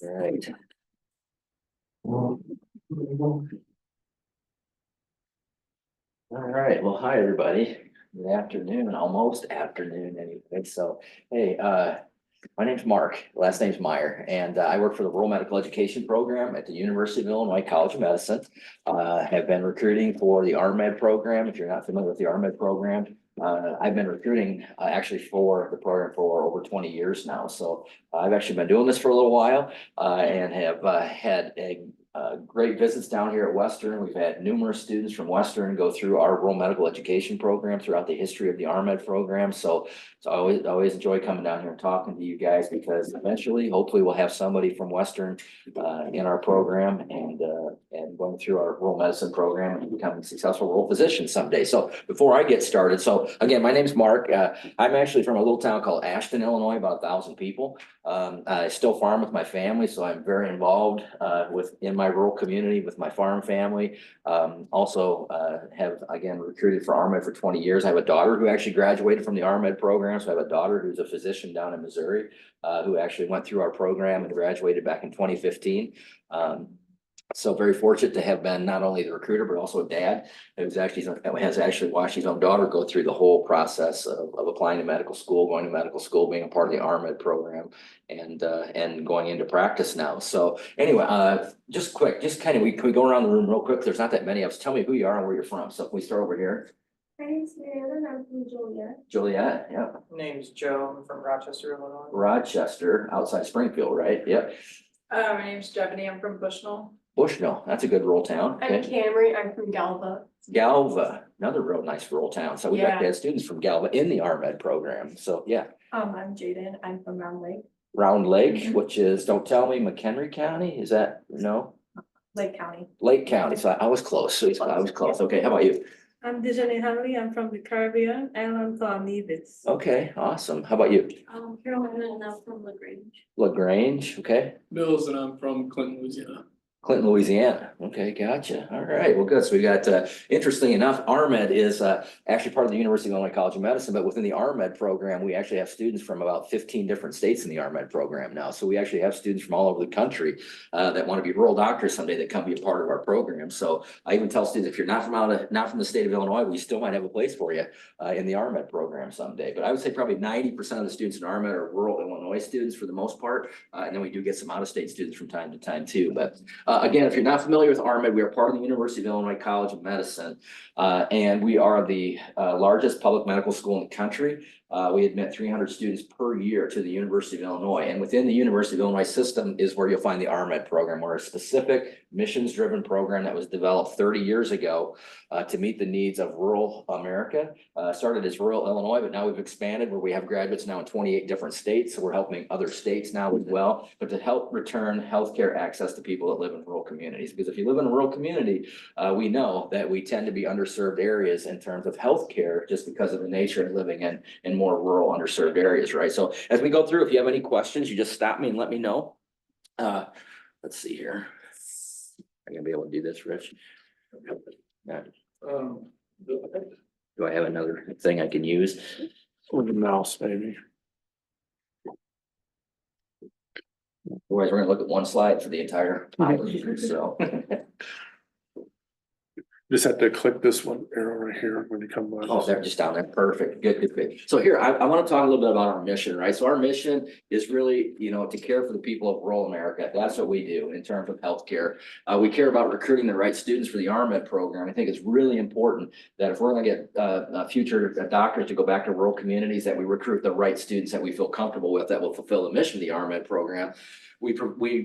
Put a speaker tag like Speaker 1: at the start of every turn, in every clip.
Speaker 1: Right. All right, well, hi, everybody. Good afternoon, almost afternoon anyway. So, hey, my name's Mark, last name's Meyer, and I work for the Rural Medical Education Program at the University of Illinois College of Medicine. Have been recruiting for the RMed program. If you're not familiar with the RMed program, I've been recruiting actually for the program for over 20 years now. So I've actually been doing this for a little while and have had great visits down here at Western. We've had numerous students from Western go through our rural medical education program throughout the history of the RMed program. So I always enjoy coming down here and talking to you guys, because eventually, hopefully, we'll have somebody from Western in our program and going through our rural medicine program and becoming successful rural physicians someday. So before I get started, so again, my name's Mark. I'm actually from a little town called Ashton, Illinois, about 1,000 people. I still farm with my family, so I'm very involved in my rural community with my farm family. Also have again recruited for RMed for 20 years. I have a daughter who actually graduated from the RMed program. So I have a daughter who's a physician down in Missouri who actually went through our program and graduated back in 2015. So very fortunate to have been not only the recruiter, but also a dad who's has actually watched his own daughter go through the whole process of applying to medical school, going to medical school, being a part of the RMed program, and going into practice now. So anyway, just quick, can we go around the room real quick? There's not that many of us. Tell me who you are and where you're from. So can we start over here?
Speaker 2: My name's Mariana and I'm from Joliet.
Speaker 1: Joliet, yeah.
Speaker 3: My name's Joe. I'm from Rochester, Illinois.
Speaker 1: Rochester, outside Springfield, right? Yep.
Speaker 3: My name's Stephanie. I'm from Bushnell.
Speaker 1: Bushnell, that's a good rural town.
Speaker 2: I'm
Speaker 1: Okay.
Speaker 2: Camry, I'm from Galva.
Speaker 1: Galva, another real nice rural town. So we've
Speaker 2: Yeah.
Speaker 1: actually had students from Galva in the RMed program. So yeah.
Speaker 2: I'm Jaden, I'm from Round Lake,
Speaker 1: Round Lake, which is, don't tell me, McHenry County, is that, no?
Speaker 2: Lake County.
Speaker 1: Lake County, so I was close, so I was close. Okay, how about you?
Speaker 4: I'm Dejani Hanley, I'm from the Caribbean, islands on Nevis.
Speaker 1: Okay, awesome. How about you?
Speaker 2: I'm Carolina and I'm from LaGrange.
Speaker 1: LaGrange, okay.
Speaker 5: Mills, and I'm from Clinton, Louisiana.
Speaker 1: Clinton, Louisiana. Okay, gotcha. All right, well, good. So we got, interesting enough, RMed is actually part of the University of Illinois College of Medicine, but within the RMed program, we actually have students from about 15 different states in the RMed program now. So we actually have students from all over the country that want to be rural doctors someday that come be a part of our program. So I even tell students, if you're not from the state of Illinois, we still might have a place for you in the RMed program someday. But I would say probably 90% of the students in RMed are rural Illinois students for the most part. And then we do get some out-of-state students from time to time too. But again, if you're not familiar with RMed, we are part of the University of Illinois College of Medicine, and we are the largest public medical school in the country. We admit 300 students per year to the University of Illinois, and within the University of Illinois system is where you'll find the RMed program. We're a specific missions-driven program that was developed 30 years ago to meet the needs of rural America. Started as rural Illinois, but now we've expanded where we have graduates now in 28 different states. So we're helping other states now as well, but to help return healthcare access to people that live in rural communities. Because if you live in a rural community, we know that we tend to be underserved areas in terms of healthcare just because of the nature of living in more rural underserved areas, right? So as we go through, if you have any questions, you just stop me and let me know. Let's see here. I'm gonna be able to do this, Rich. Do I have another thing I can use?
Speaker 5: With the mouse, maybe.
Speaker 1: Otherwise, we're gonna look at one slide for the entire time, so.
Speaker 5: Just have to click this one arrow right here when you come by.
Speaker 1: Oh, they're just down there. Perfect. Good. So here, I want to talk a little bit about our mission, right? So our mission is really, to care for the people of rural America. That's what we do in terms of healthcare. We care about recruiting the right students for the RMed program. I think it's really important that if we're going to get future doctors to go back to rural communities, that we recruit the right students that we feel comfortable with that will fulfill the mission of the RMed program. We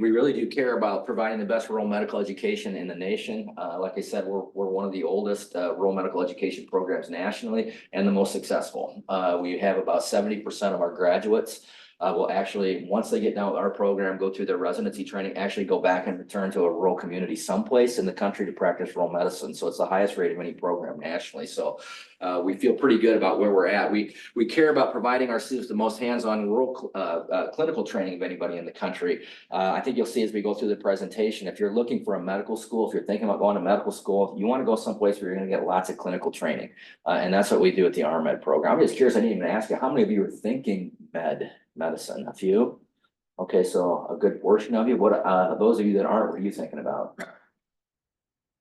Speaker 1: really do care about providing the best rural medical education in the nation. Like I said, we're one of the oldest rural medical education programs nationally and the most successful. We have about 70% of our graduates will actually, once they get done with our program, go through their residency training, actually go back and return to a rural community someplace in the country to practice rural medicine. So it's the highest rate of any program nationally. So we feel pretty good about where we're at. We care about providing our students the most hands-on rural clinical training of anybody in the country. I think you'll see as we go through the presentation, if you're looking for a medical school, if you're thinking about going to medical school, you want to go someplace where you're going to get lots of clinical training. And that's what we do at the RMed program. I'm just curious, I didn't even ask you, how many of you are thinking medicine? A few? Okay, so a good portion of you, what, those of you that aren't, what are you thinking about?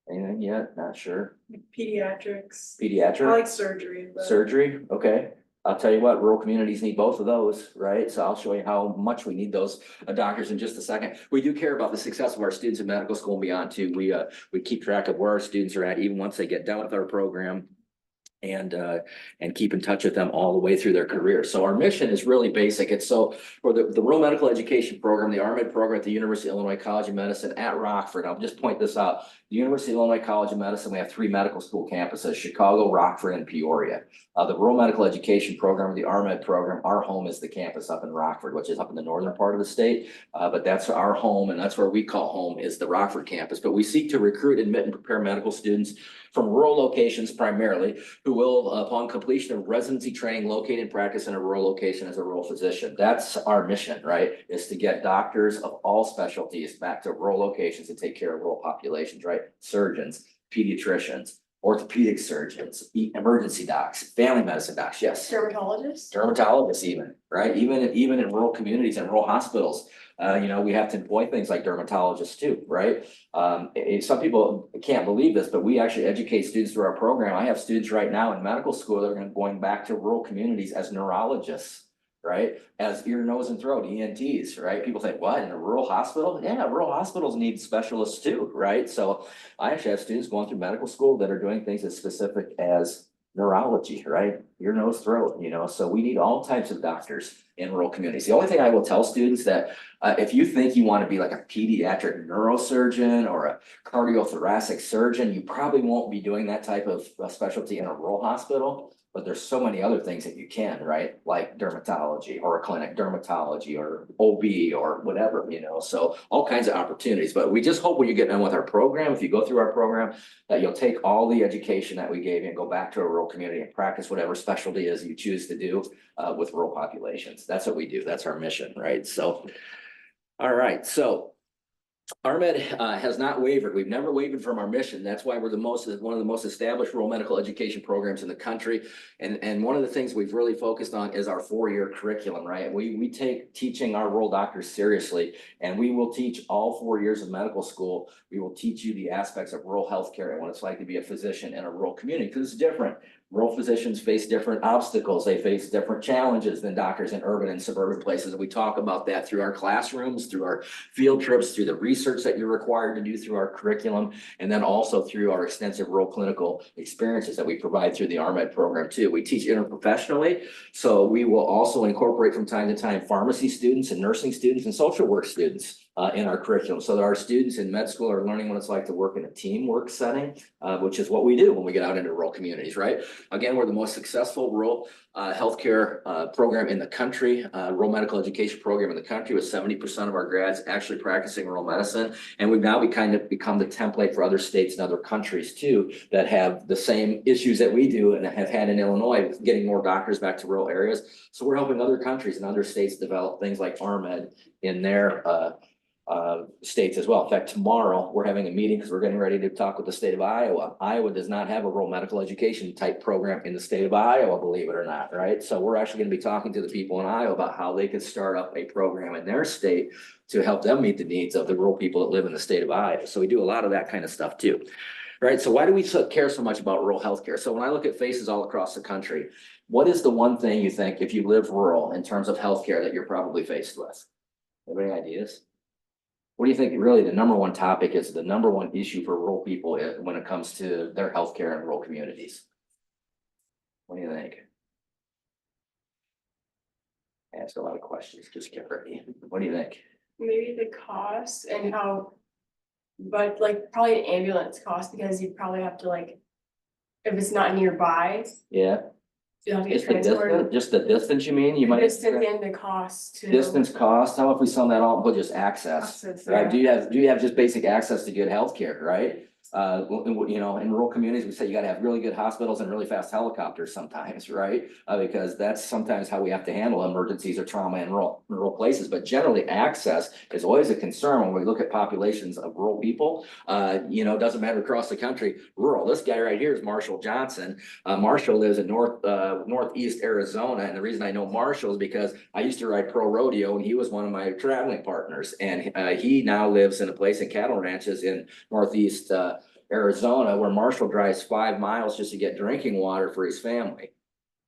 Speaker 1: Anything yet? Not sure.
Speaker 3: Pediatrics. I
Speaker 1: Pediatric?
Speaker 3: like surgery, but.
Speaker 1: Surgery, okay. I'll tell you what, rural communities need both of those, right? So I'll show you how much we need those doctors in just a second. We do care about the success of our students in medical school and beyond too. We keep track of where our students are at, even once they get done with our program. And keep in touch with them all the way through their career. So our mission is really basic. It's so for the rural medical education program, the RMED program at the University of Illinois College of Medicine at Rockford. I'll just point this out. The University of Illinois College of Medicine, we have 3 medical school campuses, Chicago, Rockford, and Peoria. The rural medical education program, the RMED program, our home is the campus up in Rockford, which is up in the northern part of the state. But that's our home, and that's where we call home is the Rockford campus. But we seek to recruit, admit, and prepare medical students from rural locations primarily, who will, upon completion of residency training, locate and practice in a rural location as a rural physician. That's our mission, right? Is to get doctors of all specialties back to rural locations to take care of rural populations, right? Surgeons, pediatricians, orthopedic surgeons, emergency docs, family medicine docs, yes.
Speaker 2: Dermatologist?
Speaker 1: Dermatologists even, right? Even in rural communities and rural hospitals, we have to employ things like dermatologists too, right? Some people can't believe this, but we actually educate students through our program. I have students right now in medical school that are going back to rural communities as neurologists, right? As ear, nose, and throat, ENTs, right? People think, what, in a rural hospital? Yeah, rural hospitals need specialists too, right? So I actually have students going through medical school that are doing things as specific as neurology, right? Ear, nose, throat, so we need all types of doctors in rural communities. The only thing I will tell students that if you think you want to be like a pediatric neurosurgeon or a cardiothoracic surgeon, you probably won't be doing that type of specialty in a rural hospital. But there's so many other things that you can, right? Like dermatology or a clinic dermatology or OB or whatever, so all kinds of opportunities. But we just hope when you get done with our program, if you go through our program, that you'll take all the education that we gave you and go back to a rural community and practice whatever specialty is you choose to do with rural populations. That's what we do. That's our mission, right? So, all right. So RMED has not wavered. We've never wavered from our mission. That's why we're one of the most established rural medical education programs in the country. And one of the things we've really focused on is our 4-year curriculum, right? We take teaching our rural doctors seriously, and we will teach all 4 years of medical school. We will teach you the aspects of rural healthcare and what it's like to be a physician in a rural community, because it's different. Rural physicians face different obstacles. They face different challenges than doctors in urban and suburban places. And we talk about that through our classrooms, through our field trips, through the research that you're required to do through our curriculum, and then also through our extensive rural clinical experiences that we provide through the RMED program too. We teach interprofessionally, so we will also incorporate from time to time pharmacy students and nursing students and social work students in our curriculum, so that our students in med school are learning what it's like to work in a teamwork setting, which is what we do when we get out into rural communities, right? Again, we're the most successful rural healthcare program in the country, rural medical education program in the country, with 70% of our grads actually practicing rural medicine. And we've now kind of become the template for other states and other countries too, that have the same issues that we do and have had in Illinois with getting more doctors back to rural areas. So we're helping other countries and other states develop things like RMED in their states as well. In fact, tomorrow we're having a meeting because we're getting ready to talk with the state of Iowa. Iowa does not have a rural medical education type program in the state of Iowa, believe it or not, right? So we're actually going to be talking to the people in Iowa about how they could start up a program in their state to help them meet the needs of the rural people that live in the state of Iowa. So we do a lot of that kind of stuff too. Right. So why do we care so much about rural healthcare? So when I look at faces all across the country, what is the one thing you think, if you live rural, in terms of healthcare, that you're probably faced with? Have any ideas? What do you think really the number one topic is, the number one issue for rural people when it comes to their healthcare in rural communities? What do you think? I asked a lot of questions, just get ready. What do you think?
Speaker 2: Maybe the cost and how, but like probably an ambulance cost, because you probably have to if it's not nearby,
Speaker 1: Yeah,
Speaker 2: you have to get transported.
Speaker 1: just the distance, you mean? You
Speaker 2: The
Speaker 1: might.
Speaker 2: distance and the cost too.
Speaker 1: Distance, cost, how if we sum that all, but just access,
Speaker 2: Access,
Speaker 1: right?
Speaker 2: yeah.
Speaker 1: Do you have just basic access to good healthcare, right? You know, in rural communities, we say you gotta have really good hospitals and really fast helicopters sometimes, right? Because that's sometimes how we have to handle emergencies or trauma in rural places, but generally access is always a concern when we look at populations of rural people. You know, it doesn't matter across the country, rural. This guy right here is Marshall Johnson. Marshall lives in northeast Arizona, and the reason I know Marshall is because I used to ride pro rodeo, and he was one of my traveling partners, and he now lives in a place in cattle ranches in northeast Arizona, where Marshall drives 5 miles just to get drinking water for his family.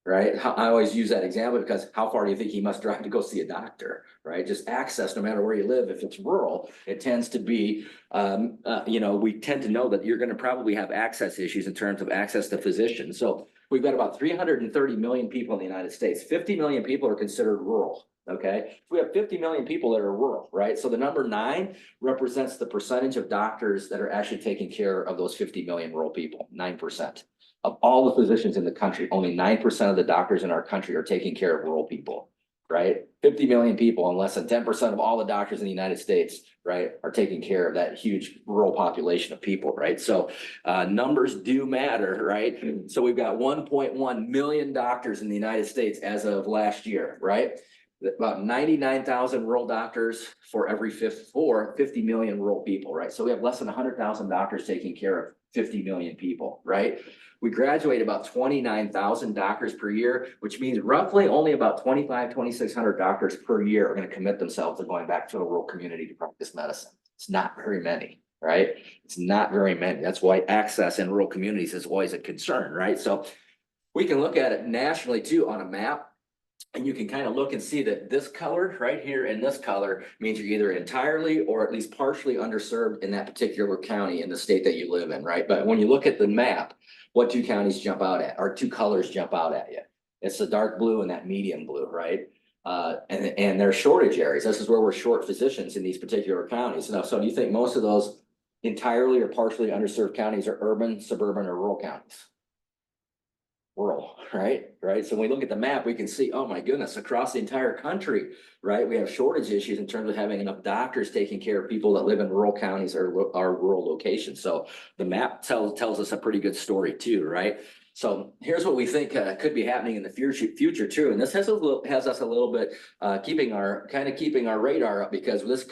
Speaker 1: Right? I always use that example because how far do you think he must drive to go see a doctor? Right? Just access, no matter where you live. If it's rural, it tends to be, you know, we tend to know that you're going to probably have access issues in terms of access to physicians. So we've got about 330 million people in the United States. 50 million people are considered rural. Okay, we have 50 million people that are rural, right? So the number 9 represents the percentage of doctors that are actually taking care of those 50 million rural people, 9%. Of all the physicians in the country, only 9% of the doctors in our country are taking care of rural people, right? 50 million people and less than 10% of all the doctors in the United States, right, are taking care of that huge rural population of people, right? So numbers do matter, right? So we've got 1.1 million doctors in the United States as of last year, right? About 99,000 rural doctors for every 50 million rural people, right? So we have less than 100,000 doctors taking care of 50 million people, right? We graduate about 29,000 doctors per year, which means roughly only about 2,600 doctors per year are going to commit themselves to going back to a rural community to practice medicine. It's not very many, right? It's not very many. That's why access in rural communities is always a concern, right? So we can look at it nationally too on a map. And you can kind of look and see that this color right here and this color means you're either entirely or at least partially underserved in that particular county in the state that you live in, right? But when you look at the map, what 2 counties jump out at, or 2 colors jump out at you? It's the dark blue and that medium blue, right? And they're shortage areas. This is where we're short physicians in these particular counties. Now, so do you think most of those entirely or partially underserved counties are urban, suburban, or rural counties? Rural, right? So when we look at the map, we can see, oh my goodness, across the entire country, right? We have shortage issues in terms of having enough doctors taking care of people that live in rural counties or rural locations. So the map tells us a pretty good story too, right? So here's what we think could be happening in the future too. And this has us a little bit keeping our radar up, because this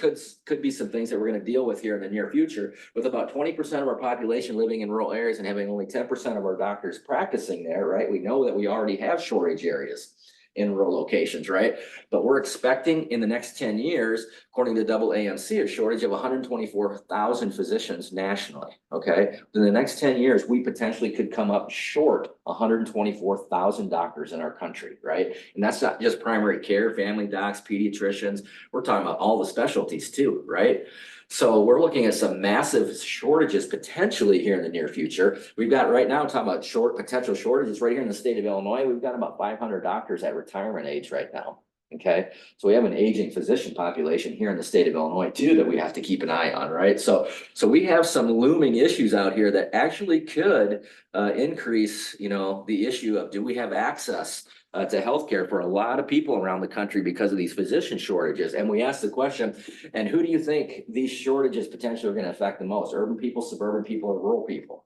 Speaker 1: could be some things that we're going to deal with here in the near future, with about 20% of our population living in rural areas and having only 10% of our doctors practicing there, right? We know that we already have shortage areas in rural locations, right? But we're expecting in the next 10 years, according to AAMC, a shortage of 124,000 physicians nationally, okay? In the next 10 years, we potentially could come up short 124,000 doctors in our country, right? And that's not just primary care, family docs, pediatricians. We're talking about all the specialties too, right? So we're looking at some massive shortages potentially here in the near future. We've got right now talking about potential shortages right here in the state of Illinois. We've got about 500 doctors at retirement age right now. Okay, so we have an aging physician population here in the state of Illinois too that we have to keep an eye on, right? So we have some looming issues out here that actually could increase, you know, the issue of, do we have access to healthcare for a lot of people around the country because of these physician shortages? And we asked the question, and who do you think these shortages potentially are going to affect the most? Urban people, suburban people, or rural people?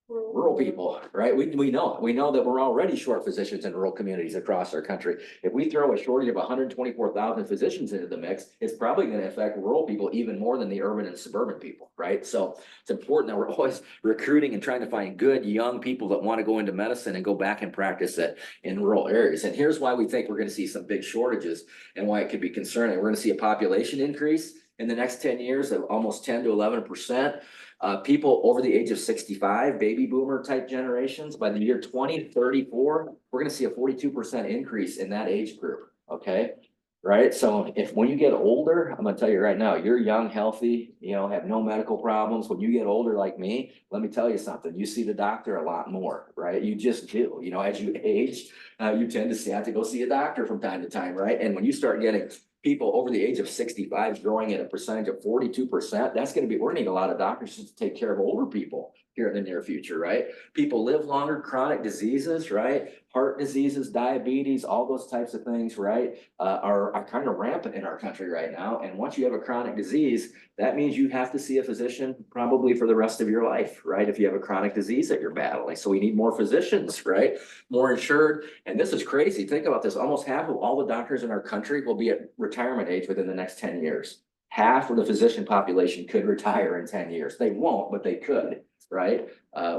Speaker 1: Rural people, right? We know that we're already short physicians in rural communities across our country. If we throw a shortage of 124,000 physicians into the mix, it's probably going to affect rural people even more than the urban and suburban people, right? So it's important that we're always recruiting and trying to find good young people that want to go into medicine and go back and practice it in rural areas. And here's why we think we're going to see some big shortages and why it could be concerning. We're going to see a population increase in the next 10 years of almost 10 to 11%. People over the age of 65, baby boomer type generations, by the year 2034, we're going to see a 42% increase in that age group. Okay. Right. So when you get older, I'm going to tell you right now, you're young, healthy, you know, have no medical problems. When you get older like me, let me tell you something, you see the doctor a lot more, right? You just do, you know, as you age, you tend to have to go see a doctor from time to time. Right. And when you start getting people over the age of 65 growing at a percentage of 42%, that's going to be, we're going to need a lot of doctors to take care of older people here in the near future, right? People live longer, chronic diseases, right? Heart diseases, diabetes, all those types of things, right? Are kind of rampant in our country right now. And once you have a chronic disease, that means you have to see a physician probably for the rest of your life, right? If you have a chronic disease that you're battling. So we need more physicians, right? More insured. And this is crazy. Think about this. Almost half of all the doctors in our country will be at retirement age within the next 10 years. Half of the physician population could retire in 10 years. They won't, but they could, right?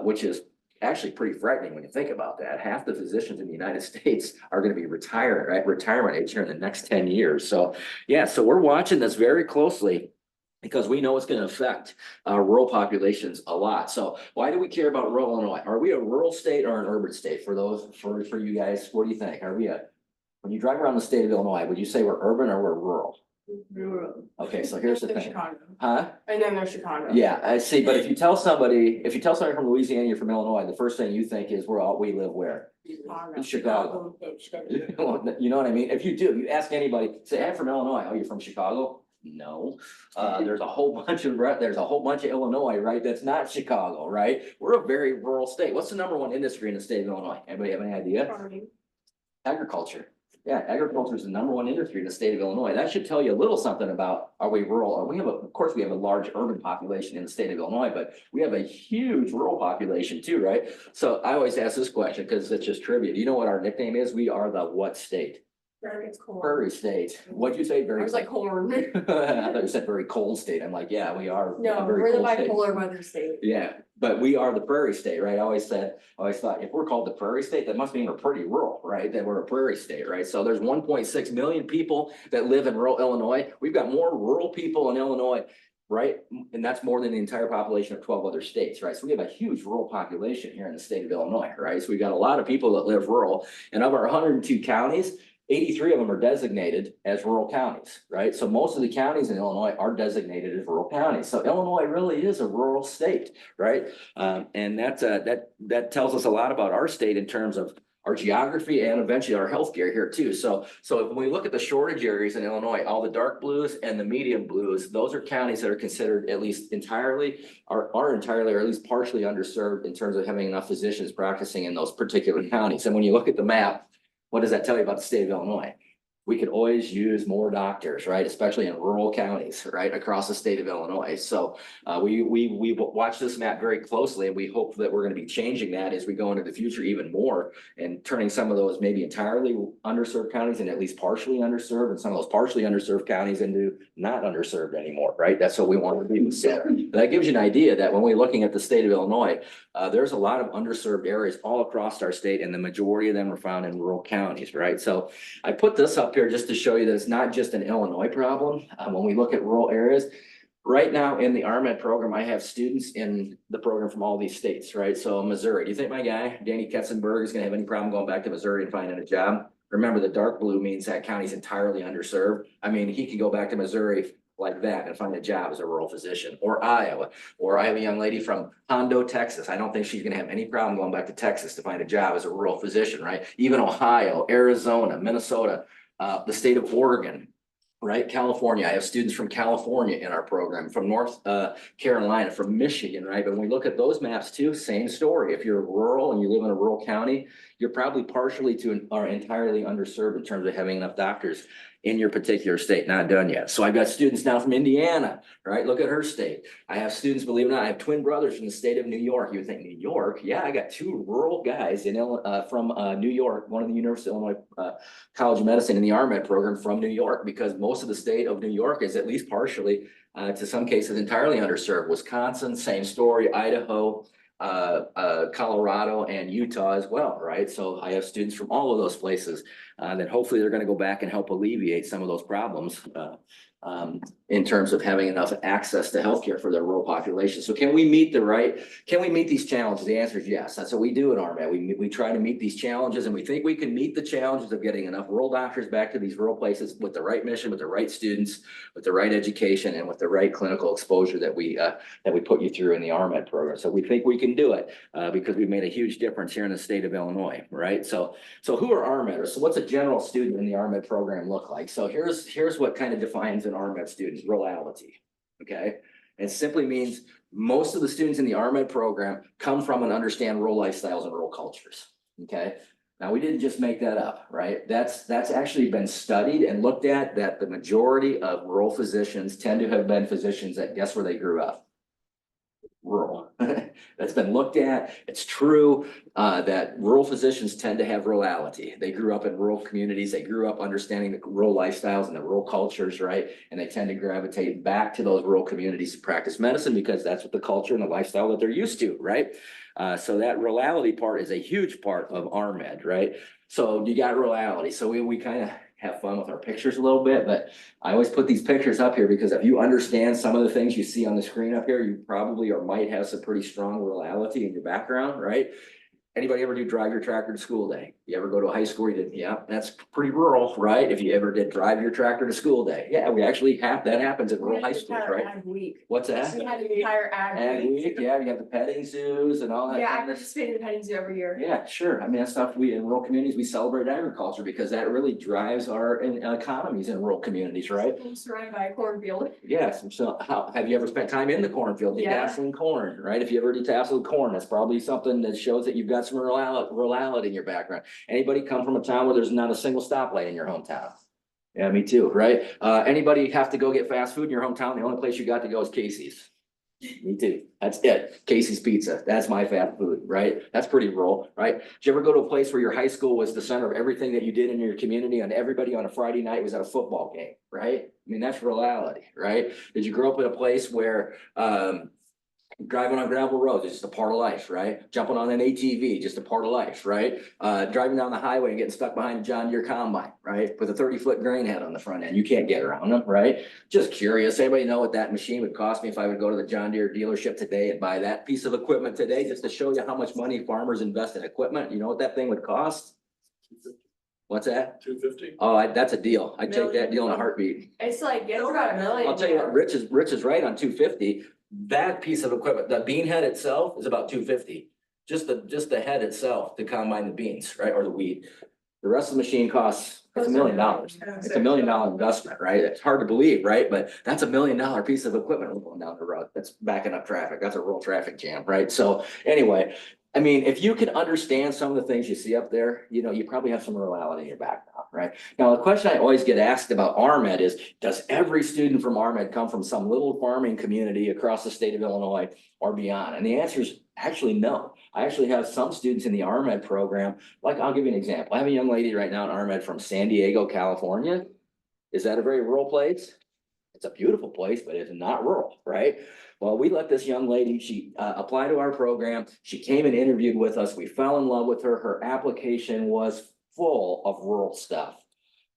Speaker 1: Which is actually pretty frightening when you think about that. Half the physicians in the United States are going to be retired, right? Retirement age here in the next 10 years. So yeah, so we're watching this very closely because we know it's going to affect rural populations a lot. So why do we care about rural Illinois? Are we a rural state or an urban state? For you guys, what do you think? When you drive around the state of Illinois, would you say we're urban or we're rural?
Speaker 2: Rural.
Speaker 1: Okay, so here's the
Speaker 2: They're
Speaker 1: thing.
Speaker 2: Chicago.
Speaker 1: Huh?
Speaker 2: And then there's Chicago.
Speaker 1: Yeah, I see. But if you tell somebody from Louisiana, you're from Illinois, the first thing you think is we live where? In Chicago. You know what I mean? If you ask anybody, say, I'm from Illinois. Oh, you're from Chicago? No. There's a whole bunch of Illinois, right? That's not Chicago, right? We're a very rural state. What's the number 1 industry in the state of Illinois? Anybody have any idea?
Speaker 2: Farming.
Speaker 1: Agriculture. Yeah, agriculture is the #1 industry in the state of Illinois. That should tell you a little something about, are we rural? Of course, we have a large urban population in the state of Illinois, but we have a huge rural population too, right? So I always ask this question because it's just trivia. Do you know what our nickname is? We are the what state?
Speaker 2: It's corn.
Speaker 1: Prairie state. What'd you say?
Speaker 2: I
Speaker 1: Very.
Speaker 2: was like corn.
Speaker 1: I thought you said very cold state. I'm like, yeah, we are.
Speaker 2: No,
Speaker 1: a very
Speaker 2: we're the
Speaker 1: cold state.
Speaker 2: bipolar weather state.
Speaker 1: Yeah, but we are the prairie state, right? I always thought if we're called the prairie state, that must mean we're pretty rural, right? That we're a prairie state, right? So there's 1.6 million people that live in rural Illinois. We've got more rural people in Illinois, right? And that's more than the entire population of 12 other states, right? So we have a huge rural population here in the state of Illinois, right? So we've got a lot of people that live rural, and of our 102 counties, 83 of them are designated as rural counties, right? So most of the counties in Illinois are designated as rural counties. So Illinois really is a rural state, right? And that tells us a lot about our state in terms of our geography and eventually our healthcare here too. So if we look at the shortage areas in Illinois, all the dark blues and the medium blues, those are counties that are considered at least entirely or at least partially underserved in terms of having enough physicians practicing in those particular counties. And when you look at the map, what does that tell you about the state of Illinois? We could always use more doctors, right? Especially in rural counties, right? Across the state of Illinois. So we watch this map very closely, and we hope that we're going to be changing that as we go into the future even more and turning some of those maybe entirely underserved counties and at least partially underserved, and some of those partially underserved counties into not underserved anymore, right? That's what we want to do. So that gives you an idea that when we're looking at the state of Illinois, there's a lot of underserved areas all across our state, and the majority of them are found in rural counties, right? So I put this up here just to show you that it's not just an Illinois problem. When we look at rural areas, right now in the RMED program, I have students in the program from all these states, right? So Missouri, do you think my guy, Danny Ketzenberg, is gonna have any problem going back to Missouri and finding a job? Remember, the dark blue means that county's entirely underserved. I mean, he can go back to Missouri like that and find a job as a rural physician, or Iowa, or I have a young lady from Hondo, Texas. I don't think she's gonna have any problem going back to Texas to find a job as a rural physician, right? Even Ohio, Arizona, Minnesota, the state of Oregon, right? California. I have students from California in our program, from North Carolina, from Michigan, right? But when we look at those maps too, same story. If you're rural and you live in a rural county, you're probably partially to or entirely underserved in terms of having enough doctors in your particular state. Not done yet. So I've got students now from Indiana, right? Look at her state. I have students, believe it or not, I have twin brothers from the state of New York. You would think New York? Yeah, I got 2 rural guys from New York, one of the University of Illinois College of Medicine in the RMED program from New York, because most of the state of New York is at least partially, to some cases, entirely underserved. Wisconsin, same story. Idaho, Colorado, and Utah as well, right? So I have students from all of those places that hopefully they're going to go back and help alleviate some of those problems in terms of having enough access to healthcare for their rural population. So can we meet these challenges? The answer is yes. That's what we do at RMED. We try to meet these challenges, and we think we can meet the challenges of getting enough rural doctors back to these rural places with the right mission, with the right students, with the right education, and with the right clinical exposure that we put you through in the RMED program. So we think we can do it because we've made a huge difference here in the state of Illinois, right? So who are RMEDers? So what's a general student in the RMED program look like? So here's what kind of defines an RMED student: rurality. Okay. It simply means most of the students in the RMed program come from and understand rural lifestyles and rural cultures, okay? Now, we didn't just make that up, right? That's actually been studied and looked at, that the majority of rural physicians tend to have been physicians that, guess where they grew up? Rural. That's been looked at. It's true that rural physicians tend to have rurality. They grew up in rural communities. They grew up understanding the rural lifestyles and the rural cultures, right? And they tend to gravitate back to those rural communities to practice medicine because that's what the culture and the lifestyle that they're used to, right? So that rurality part is a huge part of RMed, right? So you got rurality. So we kind of have fun with our pictures a little bit, but I always put these pictures up here because if you understand some of the things you see on the screen up here, you probably or might have some pretty strong rurality in your background, right? Anybody ever do drive your tractor to school day? You ever go to a high school? You did, yeah, that's pretty rural, right? If you ever did drive your tractor to school day, yeah, we actually have, that happens at rural high schools, right?
Speaker 2: Ag week.
Speaker 1: What's that?
Speaker 2: We had an entire
Speaker 1: Ag
Speaker 2: ag week.
Speaker 1: week, yeah, you have the petting zoos and all that.
Speaker 2: Yeah, I
Speaker 1: kind of
Speaker 2: participate in the petting zoo every year.
Speaker 1: Yeah, sure. I mean, that's stuff we, in rural communities, we celebrate agriculture because that really drives our economies in rural communities, right?
Speaker 2: I'm surrounded by a cornfield.
Speaker 1: Yes, so how, have you ever spent time in the cornfield,
Speaker 2: Yeah.
Speaker 1: detasseling corn, right? If you ever detasseled corn, that's probably something that shows that you've got some rurality in your background. Anybody come from a town where there's not a single stoplight in your hometown? Yeah, me too, right? Anybody have to go get fast food in your hometown? The only place you got to go is Casey's. Me too. That's it. Casey's Pizza. That's my fast food, right? That's pretty rural, right? Did you ever go to a place where your high school was the center of everything that you did in your community and everybody on a Friday night was at a football game, right? I mean, that's rurality, right? Did you grow up in a place where, driving on gravel roads is just a part of life, right? Jumping on an ATV, just a part of life, right? Driving down the highway and getting stuck behind a John Deere combine, right? With a 30-foot grain head on the front end. You can't get around them, right? Just curious. Anybody know what that machine would cost me if I would go to the John Deere dealership today and buy that piece of equipment today, just to show you how much money farmers invest in equipment? You know what that thing would cost? What's that?
Speaker 5: $250.
Speaker 1: Oh, that's a deal. I'd take that deal in a heartbeat.
Speaker 2: It's like, it's about $1 million.
Speaker 1: I'll tell you what, Rich is right on 250. That piece of equipment, the bean head itself is about 250. Just the head itself to combine the beans, right, or the wheat. The rest of the machine costs, it's $1 million. It's $1 million investment, right? It's hard to believe, right? But that's $1 million piece of equipment going down the road. That's backing up traffic. That's a rural traffic jam, right? So anyway, I mean, if you can understand some of the things you see up there, you know, you probably have some rurality in your background, right? Now, the question I always get asked about RMed is, does every student from RMed come from some little farming community across the state of Illinois or beyond? And the answer is actually no. I actually have some students in the RMed program. Like, I'll give you an example. I have a young lady right now in RMed from San Diego, California. Is that a very rural place? It's a beautiful place, but it's not rural, right? Well, we let this young lady, she applied to our program. She came and interviewed with us. We fell in love with her. Her application was full of rural stuff.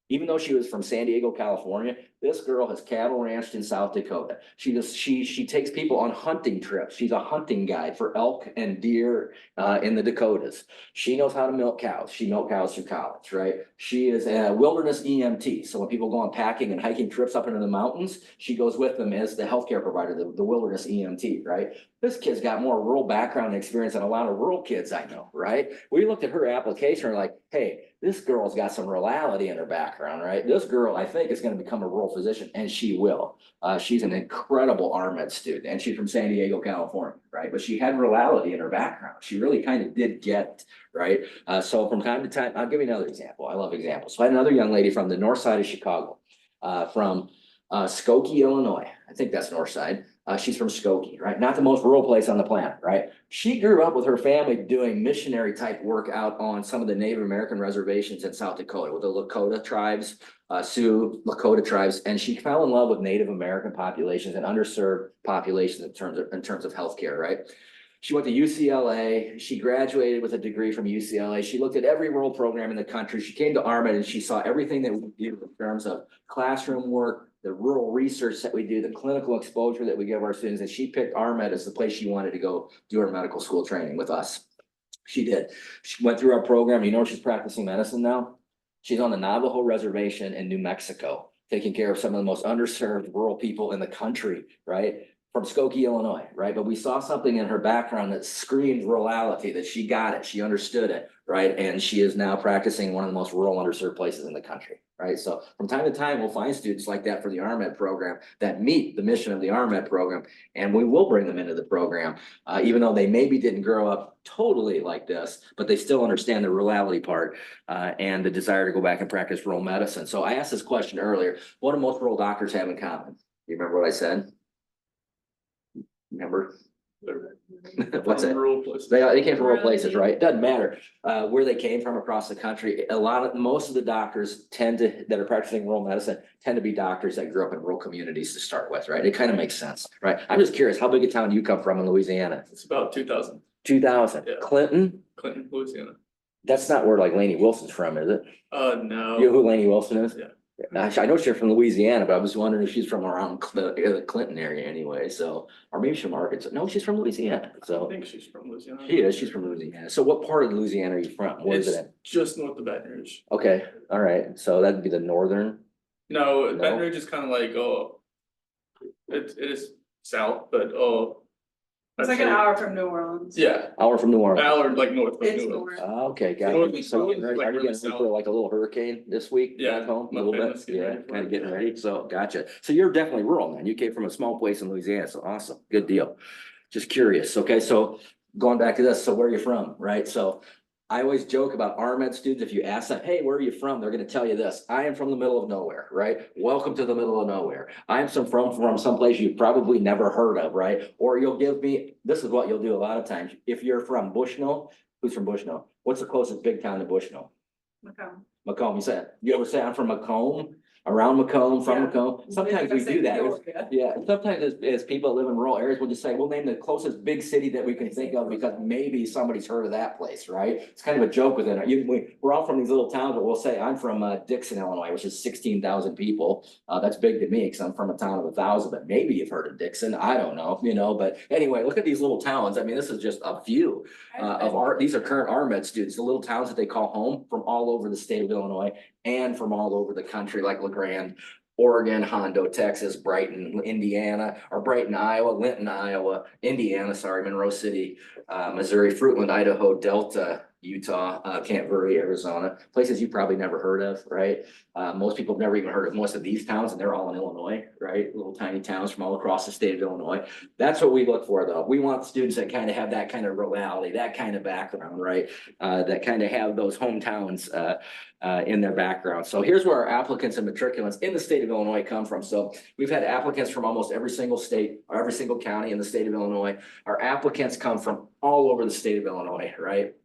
Speaker 1: Even though she was from San Diego, California, this girl has cattle ranched in South Dakota. She takes people on hunting trips. She's a hunting guide for elk and deer in the Dakotas. She knows how to milk cows. She milked cows through college, right? She is a wilderness EMT. So when people go on packing and hiking trips up into the mountains, she goes with them as the healthcare provider, the wilderness EMT, right? This kid's got more rural background experience than a lot of rural kids I know, right? We looked at her application and we're like, hey, this girl's got some rurality in her background, right? This girl, I think, is going to become a rural physician, and she will. She's an incredible RMed student, and she's from San Diego, California, right? But she had rurality in her background. She really kind of did get, right? So from time to time, I'll give you another example. I love examples. So I had another young lady from the north side of Chicago, from Skokie, Illinois. I think that's north side. She's from Skokie, right? Not the most rural place on the planet, right? She grew up with her family doing missionary type work out on some of the Native American reservations in South Dakota with the Lakota tribes, Sioux Lakota tribes, and she fell in love with Native American populations and underserved populations in terms of healthcare, right? She went to UCLA. She graduated with a degree from UCLA. She looked at every rural program in the country. She came to RMed and she saw everything that we do in terms of classroom work, the rural research that we do, the clinical exposure that we give our students. And she picked RMed as the place she wanted to go do her medical school training with us. She did. She went through our program. You know, she's practicing medicine now. She's on the Navajo reservation in New Mexico, taking care of some of the most underserved rural people in the country, right? From Skokie, Illinois, right? But we saw something in her background that screamed rurality, that she got it, she understood it, right? And she is now practicing in one of the most rural underserved places in the country, right? So from time to time, we'll find students like that for the RMED program that meet the mission of the RMED program, and we will bring them into the program, even though they maybe didn't grow up totally like this, but they still understand the rurality part and the desire to go back and practice rural medicine. So I asked this question earlier, what do most rural doctors have in common? You remember what I said? Remember? What's it?
Speaker 3: Rural places.
Speaker 1: They came from rural places, right? Doesn't matter where they came from across the country. Most of the doctors that are practicing rural medicine tend to be doctors that grew up in rural communities to start with, right? It kind of makes sense, right? I'm just curious, how big a town do you come from in Louisiana?
Speaker 3: It's about 2,000,
Speaker 1: 2000.
Speaker 3: Yeah.
Speaker 1: Clinton?
Speaker 3: Clinton, Louisiana.
Speaker 1: That's not where like Lainey Wilson's from, is it?
Speaker 3: No.
Speaker 1: You know who Lainey Wilson is?
Speaker 3: Yeah.
Speaker 1: I know she's from Louisiana, but I was wondering if she's from around the Clinton area anyway, so, or maybe she's from Arkansas. No, she's from Louisiana,
Speaker 3: I
Speaker 1: so.
Speaker 3: think she's from Louisiana.
Speaker 1: She is, she's from Louisiana. So what part of Louisiana are you from? Where is
Speaker 3: It's
Speaker 1: it at?
Speaker 3: just north of Baton Rouge.
Speaker 1: Okay, all right, so that'd be the northern,
Speaker 3: No,
Speaker 1: No?
Speaker 3: Baton Rouge is kind of like, it is south, but,
Speaker 4: It's like an hour from New Orleans.
Speaker 3: Yeah,
Speaker 1: hour from New
Speaker 3: an
Speaker 1: Orleans.
Speaker 3: hour like north of
Speaker 4: It's
Speaker 3: New Orleans.
Speaker 4: north.
Speaker 1: Okay, got
Speaker 3: Northern
Speaker 1: it. So
Speaker 3: Louisiana is,
Speaker 1: are
Speaker 3: like,
Speaker 1: you
Speaker 3: really
Speaker 1: getting ready
Speaker 3: south.
Speaker 1: for like a little hurricane this week?
Speaker 3: Yeah,
Speaker 1: Back home, a
Speaker 3: my
Speaker 1: little bit,
Speaker 3: family's getting
Speaker 1: yeah,
Speaker 3: ready for
Speaker 1: kind
Speaker 3: it,
Speaker 1: of getting
Speaker 3: yeah.
Speaker 1: ready, so gotcha. So you're definitely rural then, you came from a small place in Louisiana, so awesome, good deal. Just curious, okay, so going back to this, so where are you from, right? So I always joke about RMED students, if you ask them, hey, where are you from? They're gonna tell you this, I am from the middle of nowhere, right? Welcome to the middle of nowhere. I'm from someplace you've probably never heard of, right? Or you'll give me, this is what you'll do a lot of times, if you're from Bushnell, who's from Bushnell? What's the closest big town to Bushnell?
Speaker 4: Macomb.
Speaker 1: Macomb, you ever say I'm from Macomb, around Macomb, from
Speaker 4: Yeah.
Speaker 1: Macomb? Sometimes we do that.
Speaker 4: Peoria.
Speaker 1: Yeah, sometimes as people live in rural areas, we'll just say, we'll name the closest big city that we can think of because maybe somebody's heard of that place, right? It's kind of a joke within it. We're all from these little towns, but we'll say, I'm from Dixon, Illinois, which is 16,000 people. That's big to me because I'm from a town of 1,000, but maybe you've heard of Dixon. I don't know, but anyway, look at these little towns. I mean, this is just a few these are current RMED students, the little towns that they call home from all over the state of Illinois and from all over the country, like LeGrand, Oregon, Hondo, Texas, Brighton, Indiana, or Brighton, Iowa, Linton, Iowa, Indiana, sorry, Monroe City, Missouri, Fruitland, Idaho, Delta, Utah, Camp Verde, Arizona, places you probably never heard of, right? Most people have never even heard of most of these towns, and they're all in Illinois, right? Little tiny towns from all across the state of Illinois. That's what we look for, though. We want students that kind of have that kind of rurality, that kind of background, right? That kind of have those hometowns in their background. So here's where our applicants and matriculants in the state of Illinois come from. So we've had applicants from almost every single state or every single county in the state of Illinois. Our applicants come from all over the state of Illinois, right?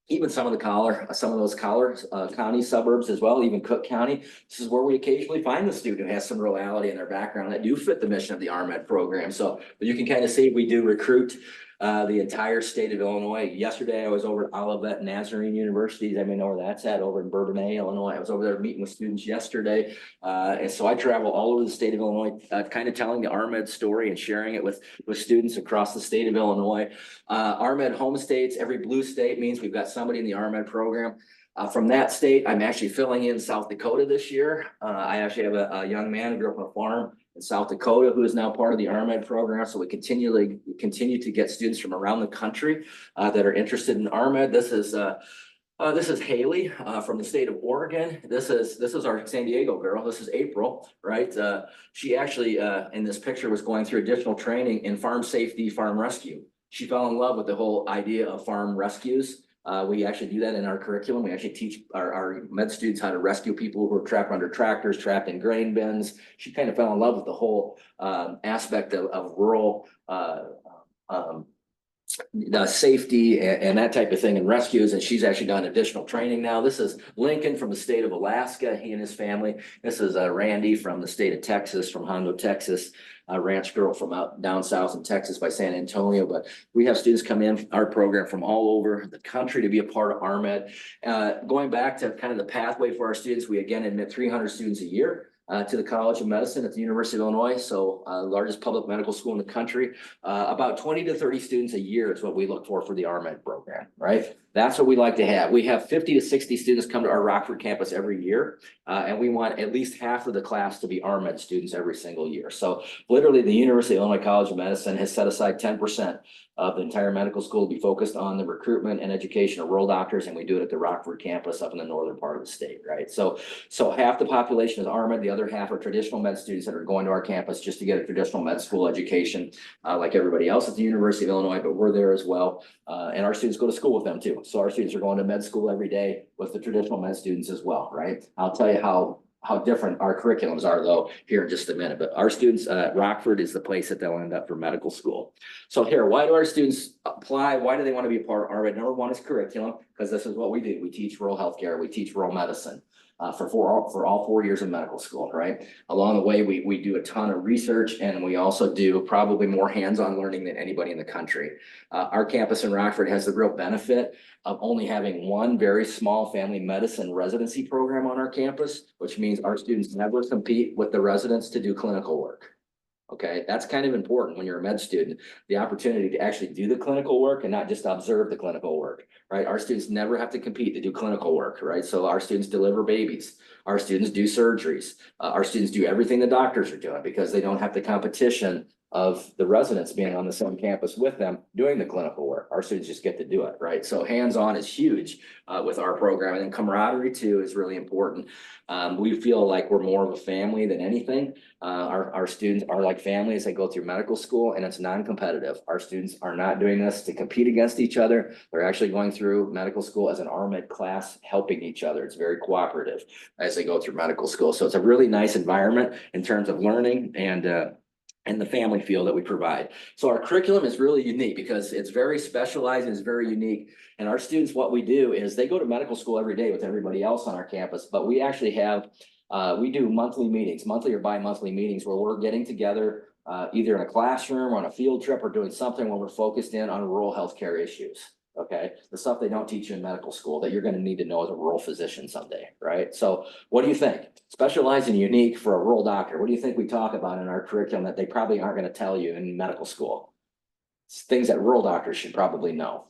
Speaker 1: Even some of those county suburbs as well, even Cook County. This is where we occasionally find the student who has some rurality in their background that do fit the mission of the RMED program. So but you can kind of see we do recruit the entire state of Illinois. Yesterday, I was over at Olivet Nazarene University. I may know where that's at, over in Bourbonnais, Illinois. I was over there meeting with students yesterday. And so I travel all over the state of Illinois, kind of telling the RMED story and sharing it with students across the state of Illinois. RMED home states, every blue state means we've got somebody in the RMED program. From that state, I'm actually filling in South Dakota this year. I actually have a young man who grew up on a farm in South Dakota who is now part of the RMED program. So we continue to get students from around the country that are interested in RMED. This is Haley from the state of Oregon. This is our San Diego girl. This is April, right? She actually in this picture was going through additional training in farm safety, farm rescue. She fell in love with the whole idea of farm rescues. We actually do that in our curriculum. We actually teach our med students how to rescue people who are trapped under tractors, trapped in grain bins. She kind of fell in love with the whole aspect of rural the safety and that type of thing and rescues. And she's actually done additional training now. This is Lincoln from the state of Alaska, he and his family. This is Randy from the state of Texas, from Hondo, Texas. A ranch girl from out down south in Texas by San Antonio. But we have students come in our program from all over the country to be a part of RMED. Going back to kind of the pathway for our students, we again admit 300 students a year. to the College of Medicine at the University of Illinois, so largest public medical school in the country. About 20 to 30 students a year is what we look for the RMed program, right? That's what we like to have. We have 50 to 60 students come to our Rockford campus every year, and we want at least half of the class to be RMed students every single year. So literally, the University of Illinois College of Medicine has set aside 10% of the entire medical school to be focused on the recruitment and education of rural doctors, and we do it at the Rockford campus up in the northern part of the state, right? So half the population is RMed, the other half are traditional med students that are going to our campus just to get a traditional med school education, like everybody else at the University of Illinois, but we're there as well. And our students go to school with them too. So our students are going to med school every day with the traditional med students as well, right? I'll tell you how different our curriculums are though here in just a minute, but our students, Rockford is the place that they'll end up for medical school. So here, why do our students apply? Why do they want to be a part of RMed? Number one is curriculum, because this is what we do. We teach rural healthcare, we teach rural medicine. For all 4 years of medical school, right? Along the way, we do a ton of research, and we also do probably more hands-on learning than anybody in the country. Our campus in Rockford has the real benefit of only having one very small family medicine residency program on our campus, which means our students never compete with the residents to do clinical work. Okay, that's kind of important when you're a med student, the opportunity to actually do the clinical work and not just observe the clinical work, right? Our students never have to compete to do clinical work, right? So our students deliver babies, our students do surgeries, our students do everything the doctors are doing because they don't have the competition of the residents being on the same campus with them doing the clinical work. Our students just get to do it, right? So hands-on is huge with our program, and then camaraderie too is really important. We feel like we're more of a family than anything. Our students are like family as they go through medical school, and it's non-competitive. Our students are not doing this to compete against each other. They're actually going through medical school as an RMed class, helping each other. It's very cooperative as they go through medical school. So it's a really nice environment in terms of learning and the family feel that we provide. So our curriculum is really unique because it's very specialized and it's very unique. And our students, what we do is they go to medical school every day with everybody else on our campus, but we actually have, we do monthly meetings, monthly or bi-monthly meetings where we're getting together either in a classroom or on a field trip or doing something where we're focused in on rural healthcare issues. Okay, the stuff they don't teach you in medical school that you're going to need to know as a rural physician someday, right? So what do you think? Specialized and unique for a rural doctor. What do you think we talk about in our curriculum that they probably aren't going to tell you in medical school? It's things that rural doctors should probably know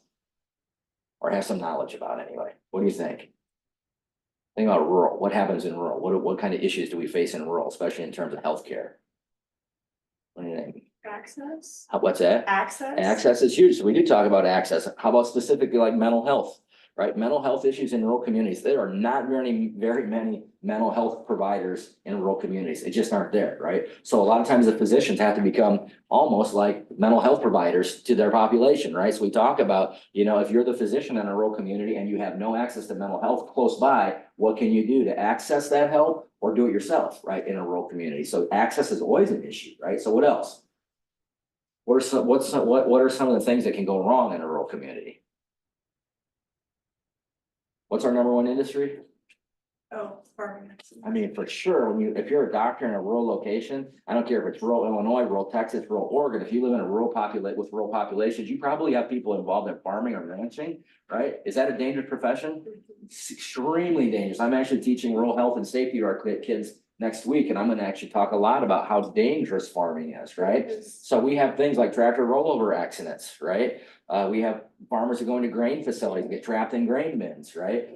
Speaker 1: or have some knowledge about anyway. What do you think? Think about rural. What happens in rural? What kind of issues do we face in rural, especially in terms of healthcare? What do you think?
Speaker 2: Access?
Speaker 1: What's that?
Speaker 2: Access?
Speaker 1: Access is huge. So we do talk about access. How about specifically like mental health, right? Mental health issues in rural communities. There are not very many mental health providers in rural communities. They just aren't there, right? So a lot of times the physicians have to become almost like mental health providers to their population, right? So we talk about, you know, if you're the physician in a rural community and you have no access to mental health close by, what can you do to access that help or do it yourself, right? In a rural community. So access is always an issue, right? So what else? What are some of the things that can go wrong in a rural community? What's our number one industry?
Speaker 2: Oh, farming.
Speaker 1: I mean, for sure, if you're a doctor in a rural location, I don't care if it's rural Illinois, rural Texas, rural Oregon, if you live in a rural populations, you probably have people involved in farming or ranching, right? Is that a dangerous profession? It's extremely dangerous. I'm actually teaching rural health and safety to our kids next week, and I'm going to actually talk a lot about how dangerous farming is, right? So we have things like tractor rollover accidents, right? We have farmers who go into grain facilities, get trapped in grain bins, right?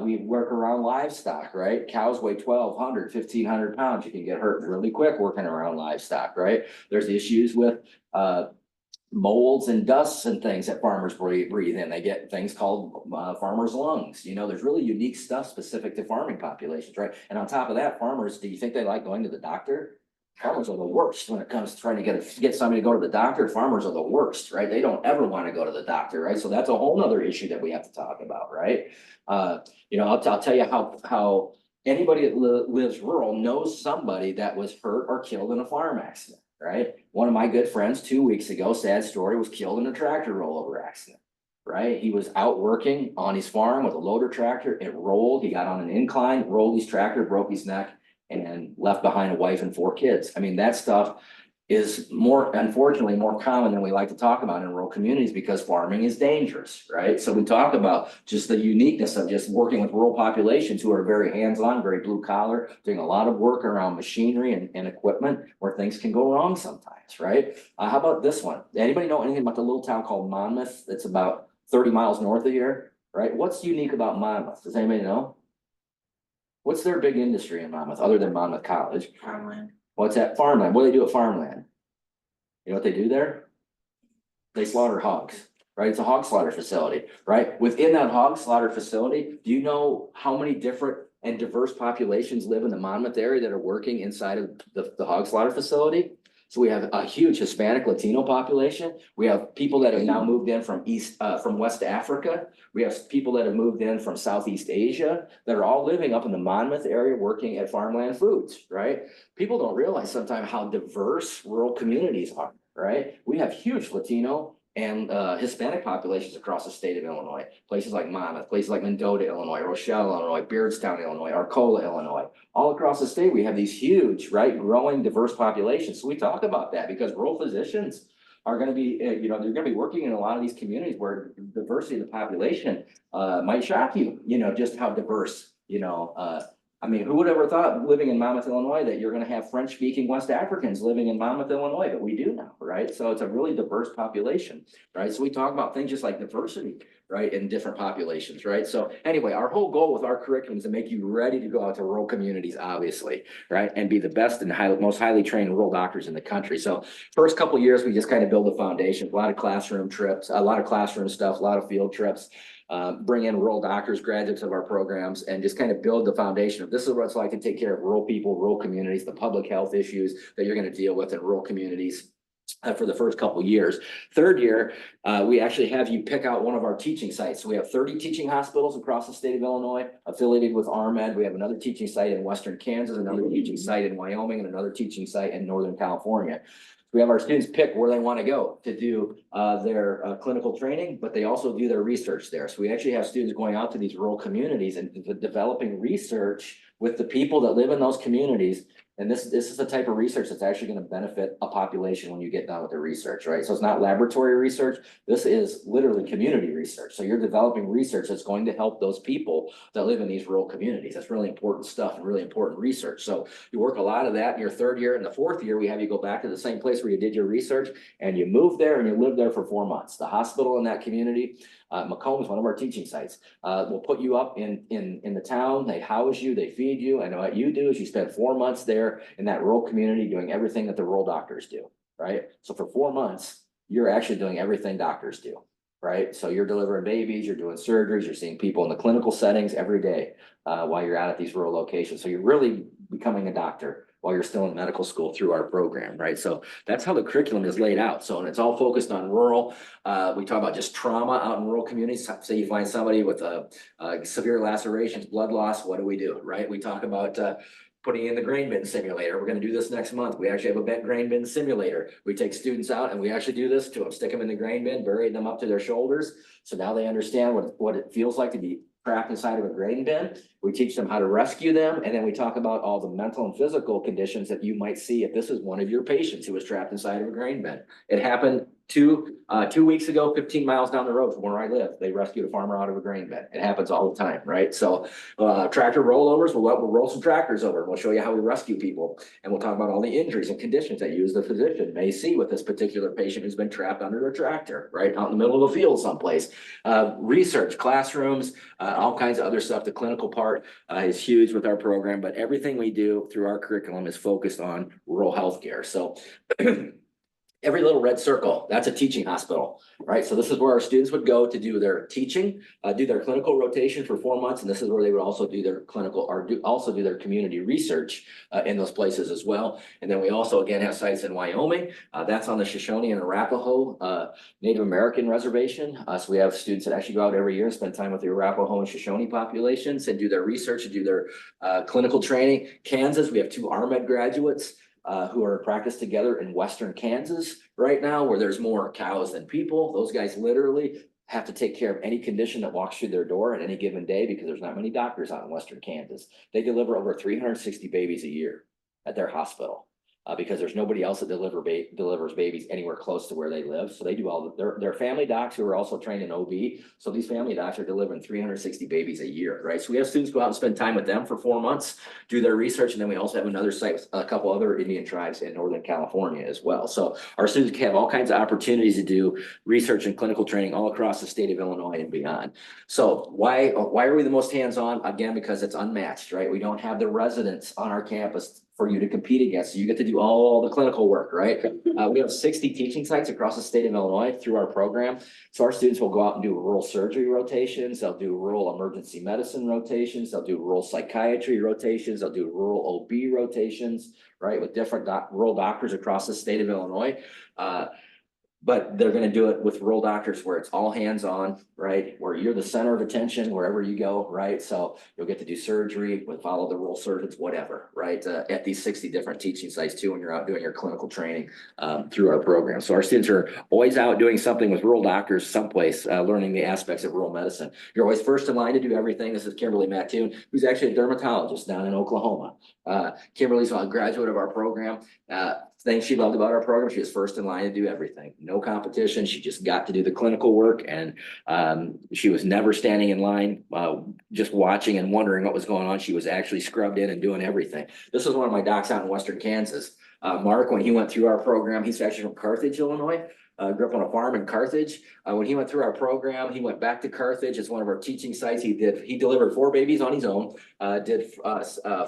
Speaker 1: We work around livestock, right? Cows weigh 1,200, 1,500 pounds. You can get hurt really quick working around livestock, right? There's issues with molds and dusts and things that farmers breathe in. They get things called farmers' lungs. You know, there's really unique stuff specific to farming populations, right? And on top of that, farmers, do you think they like going to the doctor? Farmers are the worst when it comes to trying to get somebody to go to the doctor. Farmers are the worst, right? They don't ever want to go to the doctor, right? So that's a whole nother issue that we have to talk about, right? You know, I'll tell you how anybody that lives rural knows somebody that was hurt or killed in a farm accident, right? One of my good friends 2 weeks ago, sad story, was killed in a tractor rollover accident, right? He was out working on his farm with a loader tractor. It rolled. He got on an incline, rolled his tractor, broke his neck, and left behind a wife and 4 kids. I mean, that stuff, is more, unfortunately, more common than we like to talk about in rural communities because farming is dangerous, right? So we talk about just the uniqueness of just working with rural populations who are very hands-on, very blue collar, doing a lot of work around machinery and equipment where things can go wrong sometimes, right? How about this one? Anybody know anything about the little town called Monmouth? That's about 30 miles north of here, right? What's unique about Monmouth? Does anybody know? What's their big industry in Monmouth, other than Monmouth College?
Speaker 4: Farmland.
Speaker 1: What's that? Farmland. What do they do at farmland? You know what they do there? They slaughter hogs, right? It's a hog slaughter facility, right? Within that hog slaughter facility, do you know how many different and diverse populations live in the Monmouth area that are working inside of the hog slaughter facility? So we have a huge Hispanic Latino population. We have people that have now moved in from West Africa. We have people that have moved in from Southeast Asia that are all living up in the Monmouth area working at Farmland Foods, right? People don't realize sometimes how diverse rural communities are, right? We have huge Latino and Hispanic populations across the state of Illinois. Places like Monmouth, places like Mendota, Illinois, Rochelle, Illinois, Beardstown, Illinois, Arcola, Illinois. All across the state, we have these huge, right, growing diverse populations. So we talk about that because rural physicians are going to be, they're going to be working in a lot of these communities where diversity of the population might shock you, just how diverse, I mean, who would ever thought living in Monmouth, Illinois, that you're going to have French-speaking West Africans living in Monmouth, Illinois, but we do now, right? So it's a really diverse population, right? So we talk about things just like diversity, right, in different populations, right? So anyway, our whole goal with our curriculum is to make you ready to go out to rural communities, obviously, right, and be the best and most highly trained rural doctors in the country. So first couple of years, we just kind of build the foundation, a lot of classroom trips, a lot of classroom stuff, a lot of field trips. Bring in rural doctors, graduates of our programs, and just kind of build the foundation of this is what it's like to take care of rural people, rural communities, the public health issues that you're going to deal with in rural communities. For the first couple of years. Third year, we actually have you pick out one of our teaching sites. So we have 30 teaching hospitals across the state of Illinois affiliated with RMED. We have another teaching site in Western Kansas, another teaching site in Wyoming, and another teaching site in Northern California. We have our students pick where they want to go to do their clinical training, but they also do their research there. So we actually have students going out to these rural communities and developing research with the people that live in those communities. And this is the type of research that's actually going to benefit a population when you get done with the research, right? So it's not laboratory research. This is literally community research. So you're developing research that's going to help those people that live in these rural communities. That's really important stuff and really important research. So you work a lot of that in your third year. In the fourth year, we have you go back to the same place where you did your research and you move there and you live there for 4 months. The hospital in that community, Macomb is one of our teaching sites. We'll put you up in the town. They house you, they feed you. And what you do is you spend 4 months there in that rural community doing everything that the rural doctors do, right? So for 4 months, you're actually doing everything doctors do, right? So you're delivering babies, you're doing surgeries, you're seeing people in the clinical settings every day while you're out at these rural locations. So you're really becoming a doctor while you're still in medical school through our program, right? So that's how the curriculum is laid out. So, and it's all focused on rural. We talk about just trauma out in rural communities. Say you find somebody with severe lacerations, blood loss, what do, right? We talk about putting in the grain bin simulator. We're going to do this next month. We actually have a grain bin simulator. We take students out and we actually do this to them, stick them in the grain bin, bury them up to their shoulders. So now they understand what it feels like to be trapped inside of a grain bin. We teach them how to rescue them. And then we talk about all the mental and physical conditions that you might see if this is one of your patients who was trapped inside of a grain bin. It happened 2 weeks ago, 15 miles down the road from where I live. They rescued a farmer out of a grain bin. It happens all the time, right? So tractor rollovers, we'll roll some tractors over and we'll show you how we rescue people. And we'll talk about all the injuries and conditions that you as the physician may see with this particular patient who's been trapped under a tractor, right? Out in the middle of a field someplace. Research, classrooms, all kinds of other stuff. The clinical part is huge with our program, but everything we do through our curriculum is focused on rural healthcare. So every little red circle, that's a teaching hospital, right? So this is where our students would go to do their teaching, do their clinical rotation for 4 months. And this is where they would also do their clinical or also do their community research in those places as well. And then we also, again, have sites in Wyoming. That's on the Shoshone and Arapaho Native American reservation. So we have students that actually go out every year and spend time with the Arapaho and Shoshone populations and do their research and do their clinical training. Kansas, we have 2 RMED graduates who are practiced together in Western Kansas right now, where there's more cows than people. Those guys literally have to take care of any condition that walks through their door on any given day because there's not many doctors out in Western Kansas. They deliver over 360 babies a year at their hospital. Because there's nobody else that delivers babies anywhere close to where they live. So they do they're family docs who are also trained in OB. So these family docs are delivering 360 babies a year, right? So we have students go out and spend time with them for 4 months, do their research. And then we also have another site with a couple other Indian tribes in Northern California as well. So our students have all kinds of opportunities to do research and clinical training all across the state of Illinois and beyond. So why are we the most hands-on? Again, because it's unmatched, right? We don't have the residents on our campus for you to compete against. So you get to do all the clinical work, right? We have 60 teaching sites across the state of Illinois through our program. So our students will go out and do rural surgery rotations. They'll do rural emergency medicine rotations. They'll do rural psychiatry rotations. They'll do rural OB rotations, right? With different rural doctors across the state of Illinois. But they're gonna do it with rural doctors where it's all hands-on, right? Where you're the center of attention wherever you go, right? So you'll get to do surgery with follow the rural surgeons, whatever, right? At these 60 different teaching sites too, when you're out doing your clinical training through our program. So our students are always out doing something with rural doctors someplace, learning the aspects of rural medicine. You're always first in line to do everything. This is Kimberly Mattoon, who's actually a dermatologist down in Oklahoma. Kimberly's a graduate of our program. Thing she loved about our program, she was first in line to do everything. No competition. She just got to do the clinical work, and she was never standing in line, just watching and wondering what was going on. She was actually scrubbed in and doing everything. This was one of my docs out in Western Kansas. Mark, when he went through our program, he's actually from Carthage, Illinois. Grew up on a farm in Carthage. When he went through our program, he went back to Carthage as one of our teaching sites. He delivered 4 babies on his own, did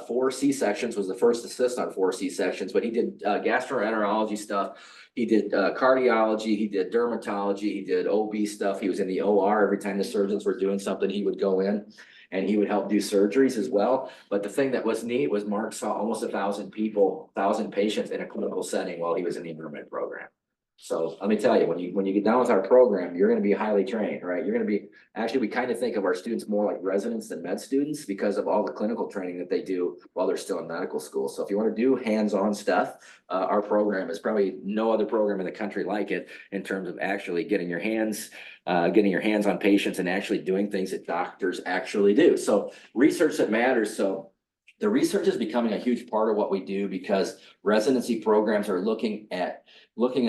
Speaker 1: 4 C-sections, was the first assist on 4 C-sections, but he did gastroenterology stuff. He did cardiology, he did dermatology, he did OB stuff. He was in the OR every time the surgeons were doing something, he would go in and he would help do surgeries as well. But the thing that was neat was Mark saw almost 1,000 patients in a clinical setting while he was in the enrollment program. So let me tell you, when you get done with our program, you're going to be highly trained, right? You're going to be, actually, we kind of think of our students more like residents than med students because of all the clinical training that they do while they're still in medical school. So if you want to do hands-on stuff, our program is probably no other program in the country like it in terms of actually getting your hands on patients and actually doing things that doctors actually do. So research that matters. So the research is becoming a huge part of what we do because residency programs are looking at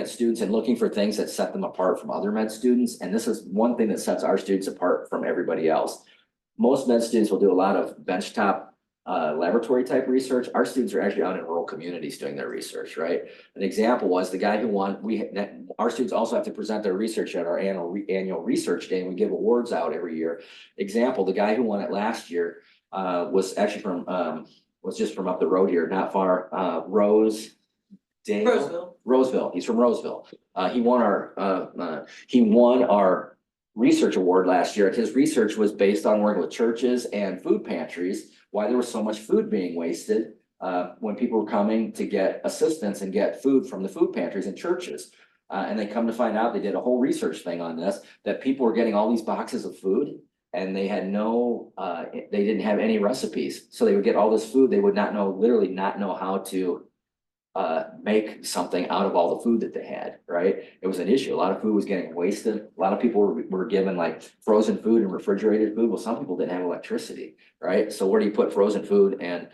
Speaker 1: students and looking for things that set them apart from other med students. And this is one thing that sets our students apart from everybody else. Most med students will do a lot of benchtop laboratory type research. Our students are actually out in rural communities doing their research, right? An example was the guy who won, our students also have to present their research at our annual research day, and we give awards out every year. Example, the guy who won it last year was actually was just from up the road here, not far, Roseville. He's from Roseville. He won our research award last year. His research was based on working with churches and food pantries, why there was so much food being wasted when people were coming to get assistance and get food from the food pantries and churches. And they come to find out, they did a whole research thing on this, that people were getting all these boxes of food and they had they didn't have any recipes. So they would get all this food. They would literally not know how to make something out of all the food that they had, right? It was an issue. A lot of food was getting wasted. A lot of people were given like frozen food and refrigerated food. Well, some people didn't have electricity, right? So where do you put frozen food and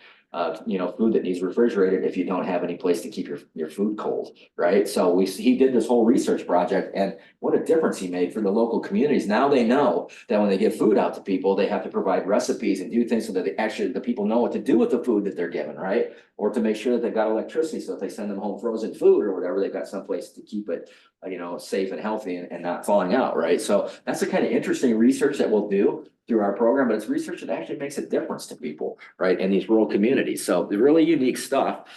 Speaker 1: food that needs refrigerated if you don't have any place to keep your food cold, right? So he did this whole research project, and what a difference he made for the local communities. Now they know that when they give food out to people, they have to provide recipes and do things so that the people know what to do with the food that they're given, right? Or to make sure that they've got electricity, so if they send them home frozen food or whatever, they've got someplace to keep it, safe and healthy and not falling out, right? So that's the kind of interesting research that we'll do through our program, but it's research that actually makes a difference to people, right, in these rural communities. So the really unique stuff.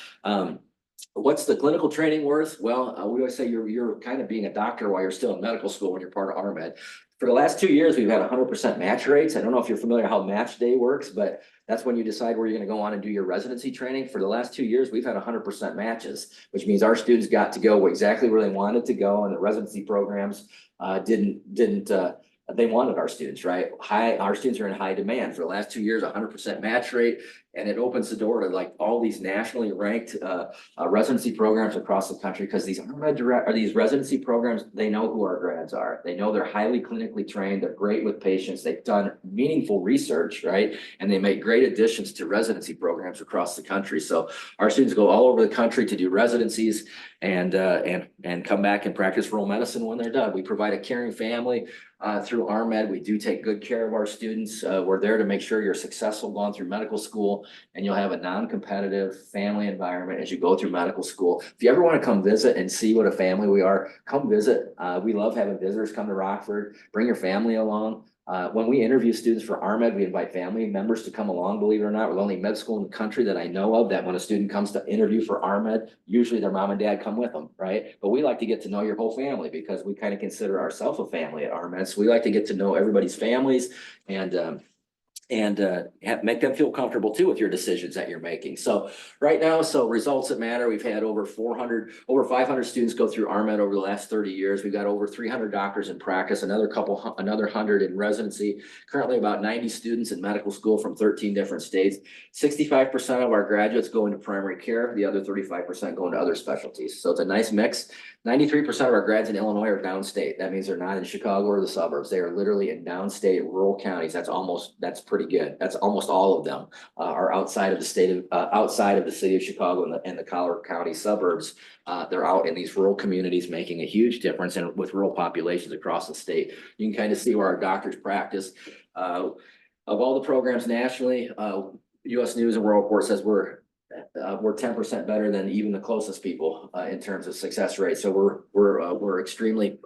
Speaker 1: What's the clinical training worth? Well, we always say you're kind of being a doctor while you're still in medical school when you're part of RMed. For the last 2 years, we've had 100% match rates. I don't know if you're familiar how match day works, but that's when you decide where you're going to go on and do your residency training. For the last 2 years, we've had 100% matches, which means our students got to go exactly where they wanted to go, and the residency programs didn't they wanted our students, right? Our students are in high demand for the last 2 years, 100% match rate. And it opens the door to like all these nationally ranked residency programs across the country, because these these residency programs, they know who our grads are. They know they're highly clinically trained. They're great with patients. They've done meaningful research, right? And they make great additions to residency programs across the country. So our students go all over the country to do residencies and come back and practice rural medicine when they're done. We provide a caring family through RMED. We do take good care of our students. We're there to make sure you're successful going through medical school, and you'll have a non-competitive family environment as you go through medical school. If you ever want to come visit and see what a family we are, come visit. We love having visitors come to Rockford. Bring your family along. When we interview students for RMED, we invite family members to come along, believe it or not. We're the only med school in the country that I know of that when a student comes to interview for RMED, usually their mom and dad come with them, right? But we like to get to know your whole family because we kind of consider ourselves a family at RMED. So we like to get to know everybody's families and make them feel comfortable too with your decisions that you're making. So right now, so results that matter, we've had over 500 students go through RMED over the last 30 years. We've got over 300 doctors in practice, another 100 in residency, currently about 90 students in medical school from 13 different states. 65% of our graduates go into primary care. The other 35% go into other specialties. So it's a nice mix. 93% of our grads in Illinois are downstate. That means they're not in Chicago or the suburbs. They are literally in downstate rural counties. That's pretty good. That's almost all of them are outside of the city of Chicago and the Collier County suburbs. They're out in these rural communities making a huge difference and with rural populations across the state. You can kind of see where our doctors practice. Of all the programs nationally, US News and World Report says we're 10% better than even the closest people in terms of success rate. So we're extremely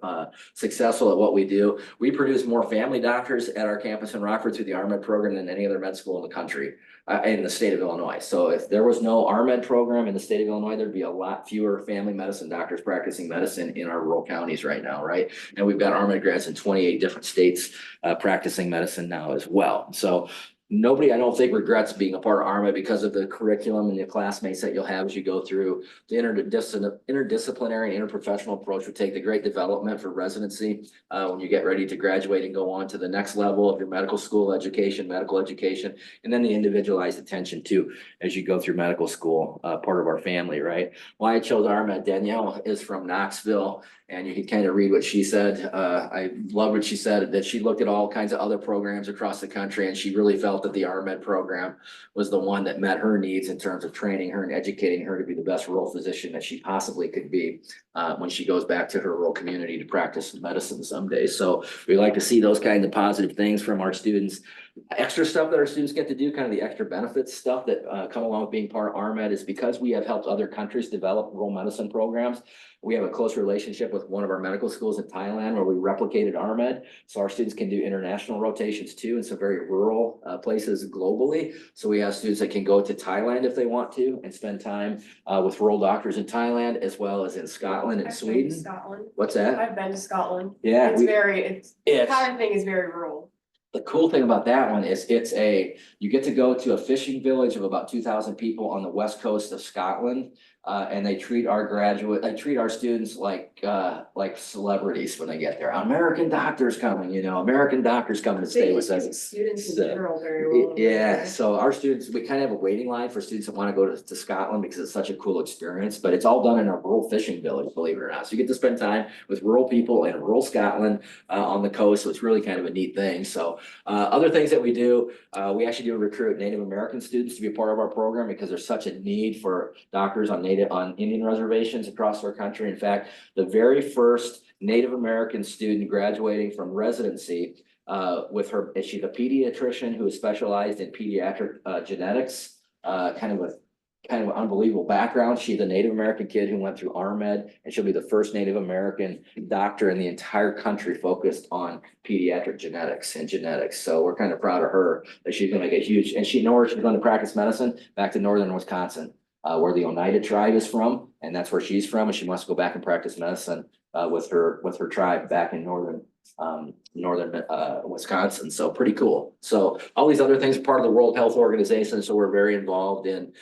Speaker 1: successful at what we do. We produce more family doctors at our campus in Rockford through the RMED program than any other med school in the country, in the state of Illinois. So if there was no RMED program in the state of Illinois, there'd be a lot fewer family medicine doctors practicing medicine in our rural counties right now, right? And we've got RMED grads in 28 different states practicing medicine now as well. So nobody, I don't think, regrets being a part of RMED because of the curriculum and the classmates that you'll have as you go through the interdisciplinary and interprofessional approach. We take the great development for residency when you get ready to graduate and go on to the next level of your medical school education, medical education, and then the individualized attention too as you go through medical school, part of our family, right? Why I chose RMED, Danielle is from Knoxville, and you can kind of read what she said. I love what she said, that she looked at all kinds of other programs across the country, and she really felt that the RMED program was the one that met her needs in terms of training her and educating her to be the best rural physician that she possibly could be when she goes back to her rural community to practice medicine someday. So we like to see those kinds of positive things from our students. Extra stuff that our students get to do, kind of the extra benefits stuff that come along with being part of RMED, is because we have helped other countries develop rural medicine programs. We have a close relationship with one of our medical schools in Thailand where we replicated RMED. So our students can do international rotations too in some very rural places globally. So we have students that can go to Thailand if they want to and spend time with rural doctors in Thailand, as well as in Scotland and
Speaker 2: I've been to
Speaker 1: Sweden.
Speaker 2: Scotland.
Speaker 1: What's that?
Speaker 2: I've been to Scotland.
Speaker 1: Yeah.
Speaker 2: It's
Speaker 1: It's
Speaker 2: kind of thing is very rural.
Speaker 1: the cool thing about that one is you get to go to a fishing village of about 2,000 people on the west coast of Scotland. And they treat our students like celebrities when they get there. American doctors coming to stay with us.
Speaker 2: Students in
Speaker 1: So,
Speaker 2: general very well.
Speaker 1: Yeah, so our students, we kind of have a waiting line for students that want to go to Scotland because it's such a cool experience, but it's all done in a rural fishing village, believe it or not. So you get to spend time with rural people in rural Scotland on the coast. So it's really kind of a neat thing. So other things that we do, we actually do recruit Native American students to be a part of our program because there's such a need for doctors on Indian reservations across our country. In fact, the very first Native American student graduating from residency she's a pediatrician who is specialized in pediatric genetics, kind of an unbelievable background. She's a Native American kid who went through RMED, and she'll be the first Native American doctor in the entire country focused on pediatric genetics. So we're kind of proud of her that she's going to make a huge, and she knows she's going to practice medicine back to northern Wisconsin, where the Oneida tribe is from, and that's where she's from, and she wants to go back and practice medicine with her tribe back in northern northern Wisconsin. So pretty cool. So all these other things are part of the World Health Organization. So we're very involved in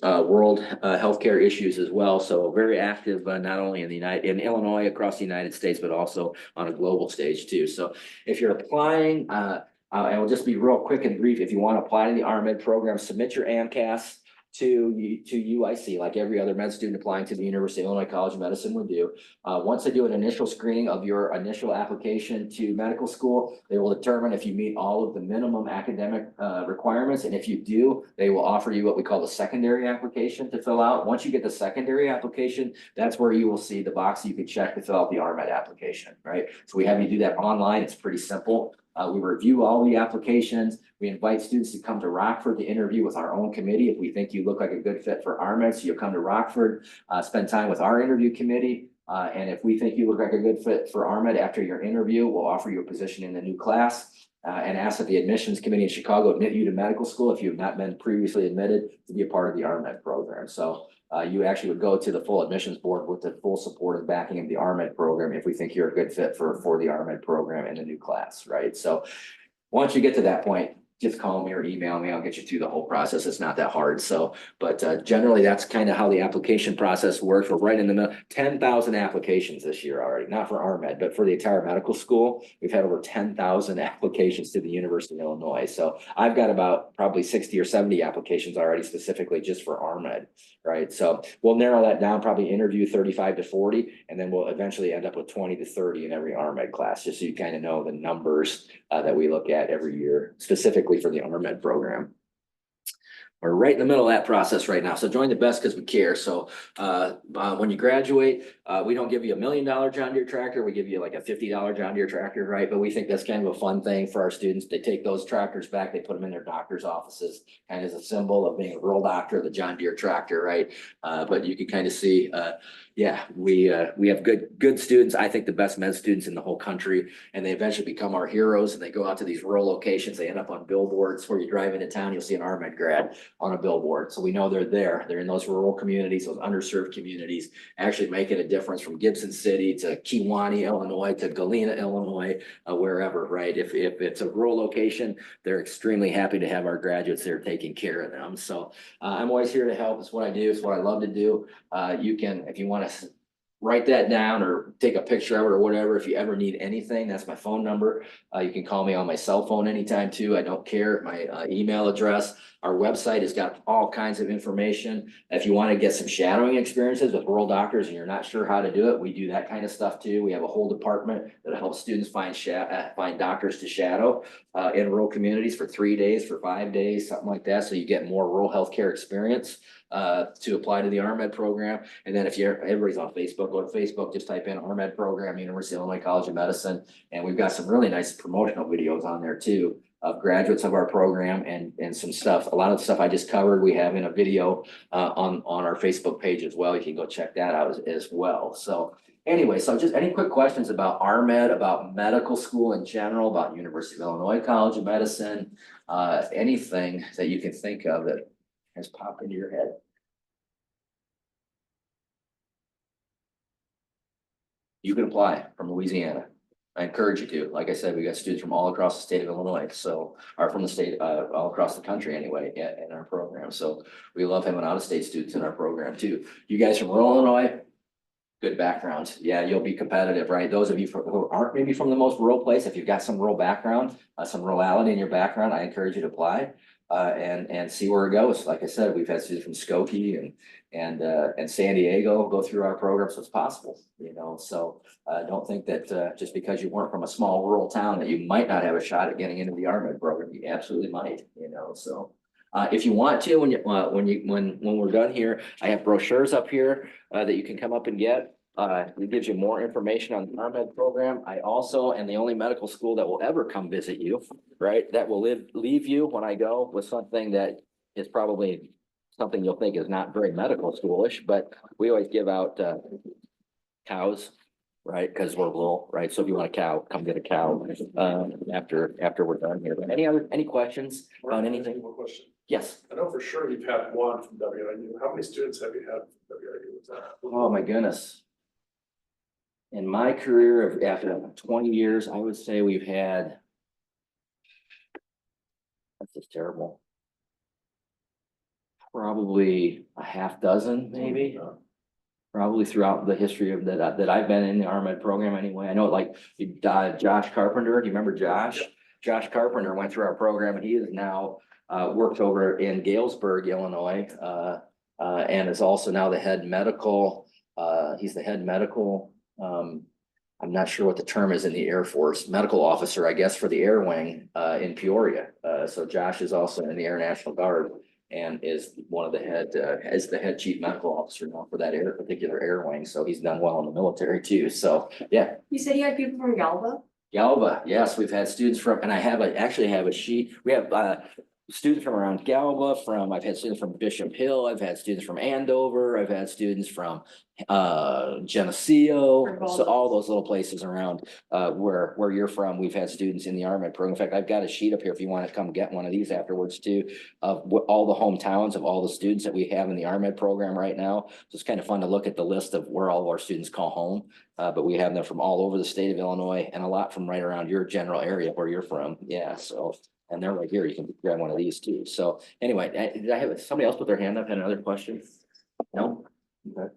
Speaker 1: world healthcare issues as well. So very active, not only in Illinois, across the United States, but also on a global stage too. So if you're applying, I will just be real quick and brief. If you want to apply to the RMed program, submit your AMCAS to UIC, like every other med student applying to the University of Illinois College of Medicine would do. Once they do an initial screening of your initial application to medical school, they will determine if you meet all of the minimum academic requirements. And if you do, they will offer you what we call the secondary application to fill out. Once you get the secondary application, that's where you will see the box you can check to fill out the RMed application, right? So we have you do that online. It's pretty simple. We review all the applications. We invite students to come to Rockford to interview with our own committee. If we think you look like a good fit for RMed, so you'll come to Rockford, spend time with our interview committee. And if we think you look like a good fit for RMed after your interview, we'll offer you a position in the new class and ask that the admissions committee in Chicago admit you to medical school if you have not been previously admitted to be a part of the RMed program. So you actually would go to the full admissions board with the full support and backing of the RMed program if we think you're a good fit for the RMed program in the new class, right? So once you get to that point, just call me or email me. I'll get you through the whole process. It's not that hard. So, but generally that's kind of how the application process works. We're right in the middle, 10,000 applications this year already, not for RMed, but for the entire medical school. We've had over 10,000 applications to the University of Illinois. So I've got about probably 60 or 70 applications already specifically just for RMed, right? So we'll narrow that down, probably interview 35 to 40, and then we'll eventually end up with 20 to 30 in every RMed class, just so you kind of know the numbers that we look at every year, specifically for the RMed program. We're right in the middle of that process right now. So join the best because we care. So when you graduate, we don't give you $1 million John Deere tractor. We give you like a $50 John Deere tractor, right? But we think that's kind of a fun thing for our students. They take those tractors back, they put them in their doctor's offices, kind of as a symbol of being a rural doctor, the John Deere tractor, right? But you can kind of see, yeah, we have good students. I think the best med students in the whole country, and they eventually become our heroes. And they go out to these rural locations. They end up on billboards where you drive into town, you'll see an RMed grad on a billboard. So we know they're there. They're in those rural communities, those underserved communities, actually making a difference from Gibson City to Kewanee, Illinois, to Galena, Illinois, wherever, right? If it's a rural location, they're extremely happy to have our graduates there taking care of them. So I'm always here to help. It's what I do. It's what I love to do. You can, if you want to write that down or take a picture of it or whatever. If you ever need anything, that's my phone number. You can call me on my cell phone anytime too. I don't care. My email address. Our website has got all kinds of information. If you want to get some shadowing experiences with rural doctors and you're not sure how to do it, we do that kind of stuff too. We have a whole department that helps students find doctors to shadow in rural communities for 3 days, for 5 days, something like that. So you get more rural healthcare experience to apply to the RMed program. And then if everybody's on Facebook, go to Facebook, just type in RMed program, University of Illinois College of Medicine. And we've got some really nice promotional videos on there too of graduates of our program and some stuff. A lot of the stuff I just covered, we have in a video on our Facebook page as well. You can go check that out as well. So anyway, so just any quick questions about RMed, about medical school in general, about University of Illinois College of Medicine, anything that you can think of that has popped into your head. You can apply from Louisiana. I encourage you to. Like I said, we got students from all across the state of Illinois, so, or from the state, all across the country anyway, in our program. So we love having out-of-state students in our program too. You guys from rural Illinois, good background. Yeah, you'll be competitive, right? Those of you who aren't maybe from the most rural place, if you've got some rural background, some rurality in your background, I encourage you to apply and see where it goes. Like I said, we've had students from Skokie and San Diego go through our program, so it's possible, you know. So don't think that just because you weren't from a small rural town that you might not have a shot at getting into the RMed program. You absolutely might, you know. So if you want to, when we're done here, I have brochures up here that you can come up and get. It gives you more information on the RMed program. I also am the only medical school that will ever come visit you, right? That will leave you when I go with something that is probably something you'll think is not very medical schoolish, but we always give out cows, right? Because we're rural, right? So if you want a cow, come get a cow after we're done here. But any questions about anything?
Speaker 5: One question.
Speaker 1: Yes.
Speaker 5: I know for sure you've had one from WIU. How many students have you had from WIU with that?
Speaker 1: Oh my goodness. in my career of after 20 years, I would say we've had. That's just terrible. Probably a half dozen, maybe. Probably throughout the history of that I've been in the RMed program anyway. I know like Josh Carpenter, do you remember Josh? Josh Carpenter went through our program and he is now works over in Galesburg, Illinois. And is also now the head medical, he's the head medical, I'm not sure what the term is in the Air Force, medical officer, I guess, for the Air Wing in Peoria. So Josh is also in the Air National Guard and is one of the head, as the head chief medical officer now for that particular Air Wing. So he's done well in the military too. So, yeah.
Speaker 2: You said you had people from Galva?
Speaker 1: Galva, yes, we've had students from, and I actually have a sheet, we have students from around Galva, I've had students from Bishop Hill, I've had students from Andover, I've had students from Geneseo, so all those little places around where you're from, we've had students in the RMed program. In fact, I've got a sheet up here if you want to come get one of these afterwards too, of all the hometowns of all the students that we have in the RMed program right now. So it's kind of fun to look at the list of where all of our students call home. But we have them from all over the state of Illinois and a lot from right around your general area where you're from. Yeah, so, and they're right here. You can grab one of these too. So anyway, did I have somebody else put their hand up? Had another question? No? Okay.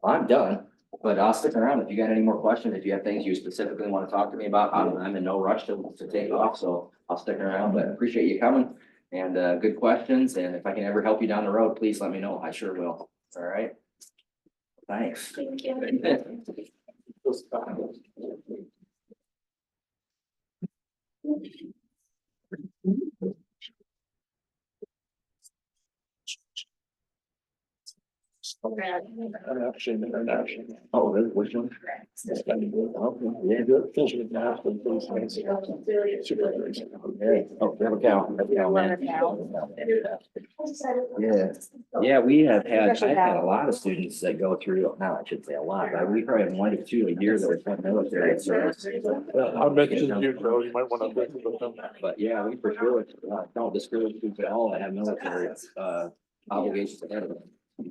Speaker 1: I'm done, but I'll stick around if you got any more questions. If you have things you specifically want to talk to me about, I'm in no rush to take off, so I'll stick around, but appreciate you coming and good questions. And if I can ever help you down the road, please let me know. I sure will. All right. Thanks.
Speaker 2: Thank you.
Speaker 1: Oh, really? Which one? Okay, yeah, good. Oh, we have a cow. Yeah, yeah, we have had, I've had a lot of students that go through, now I should say a lot, but we probably have 1 to 2 a year that are from military service.
Speaker 5: I'll mention you, Joe, you might want to visit with them.
Speaker 1: But yeah, we for sure don't discourage people at all that have military obligations ahead of them,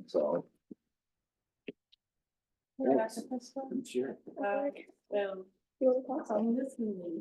Speaker 1: so. Sure.
Speaker 4: You want to talk on this meeting?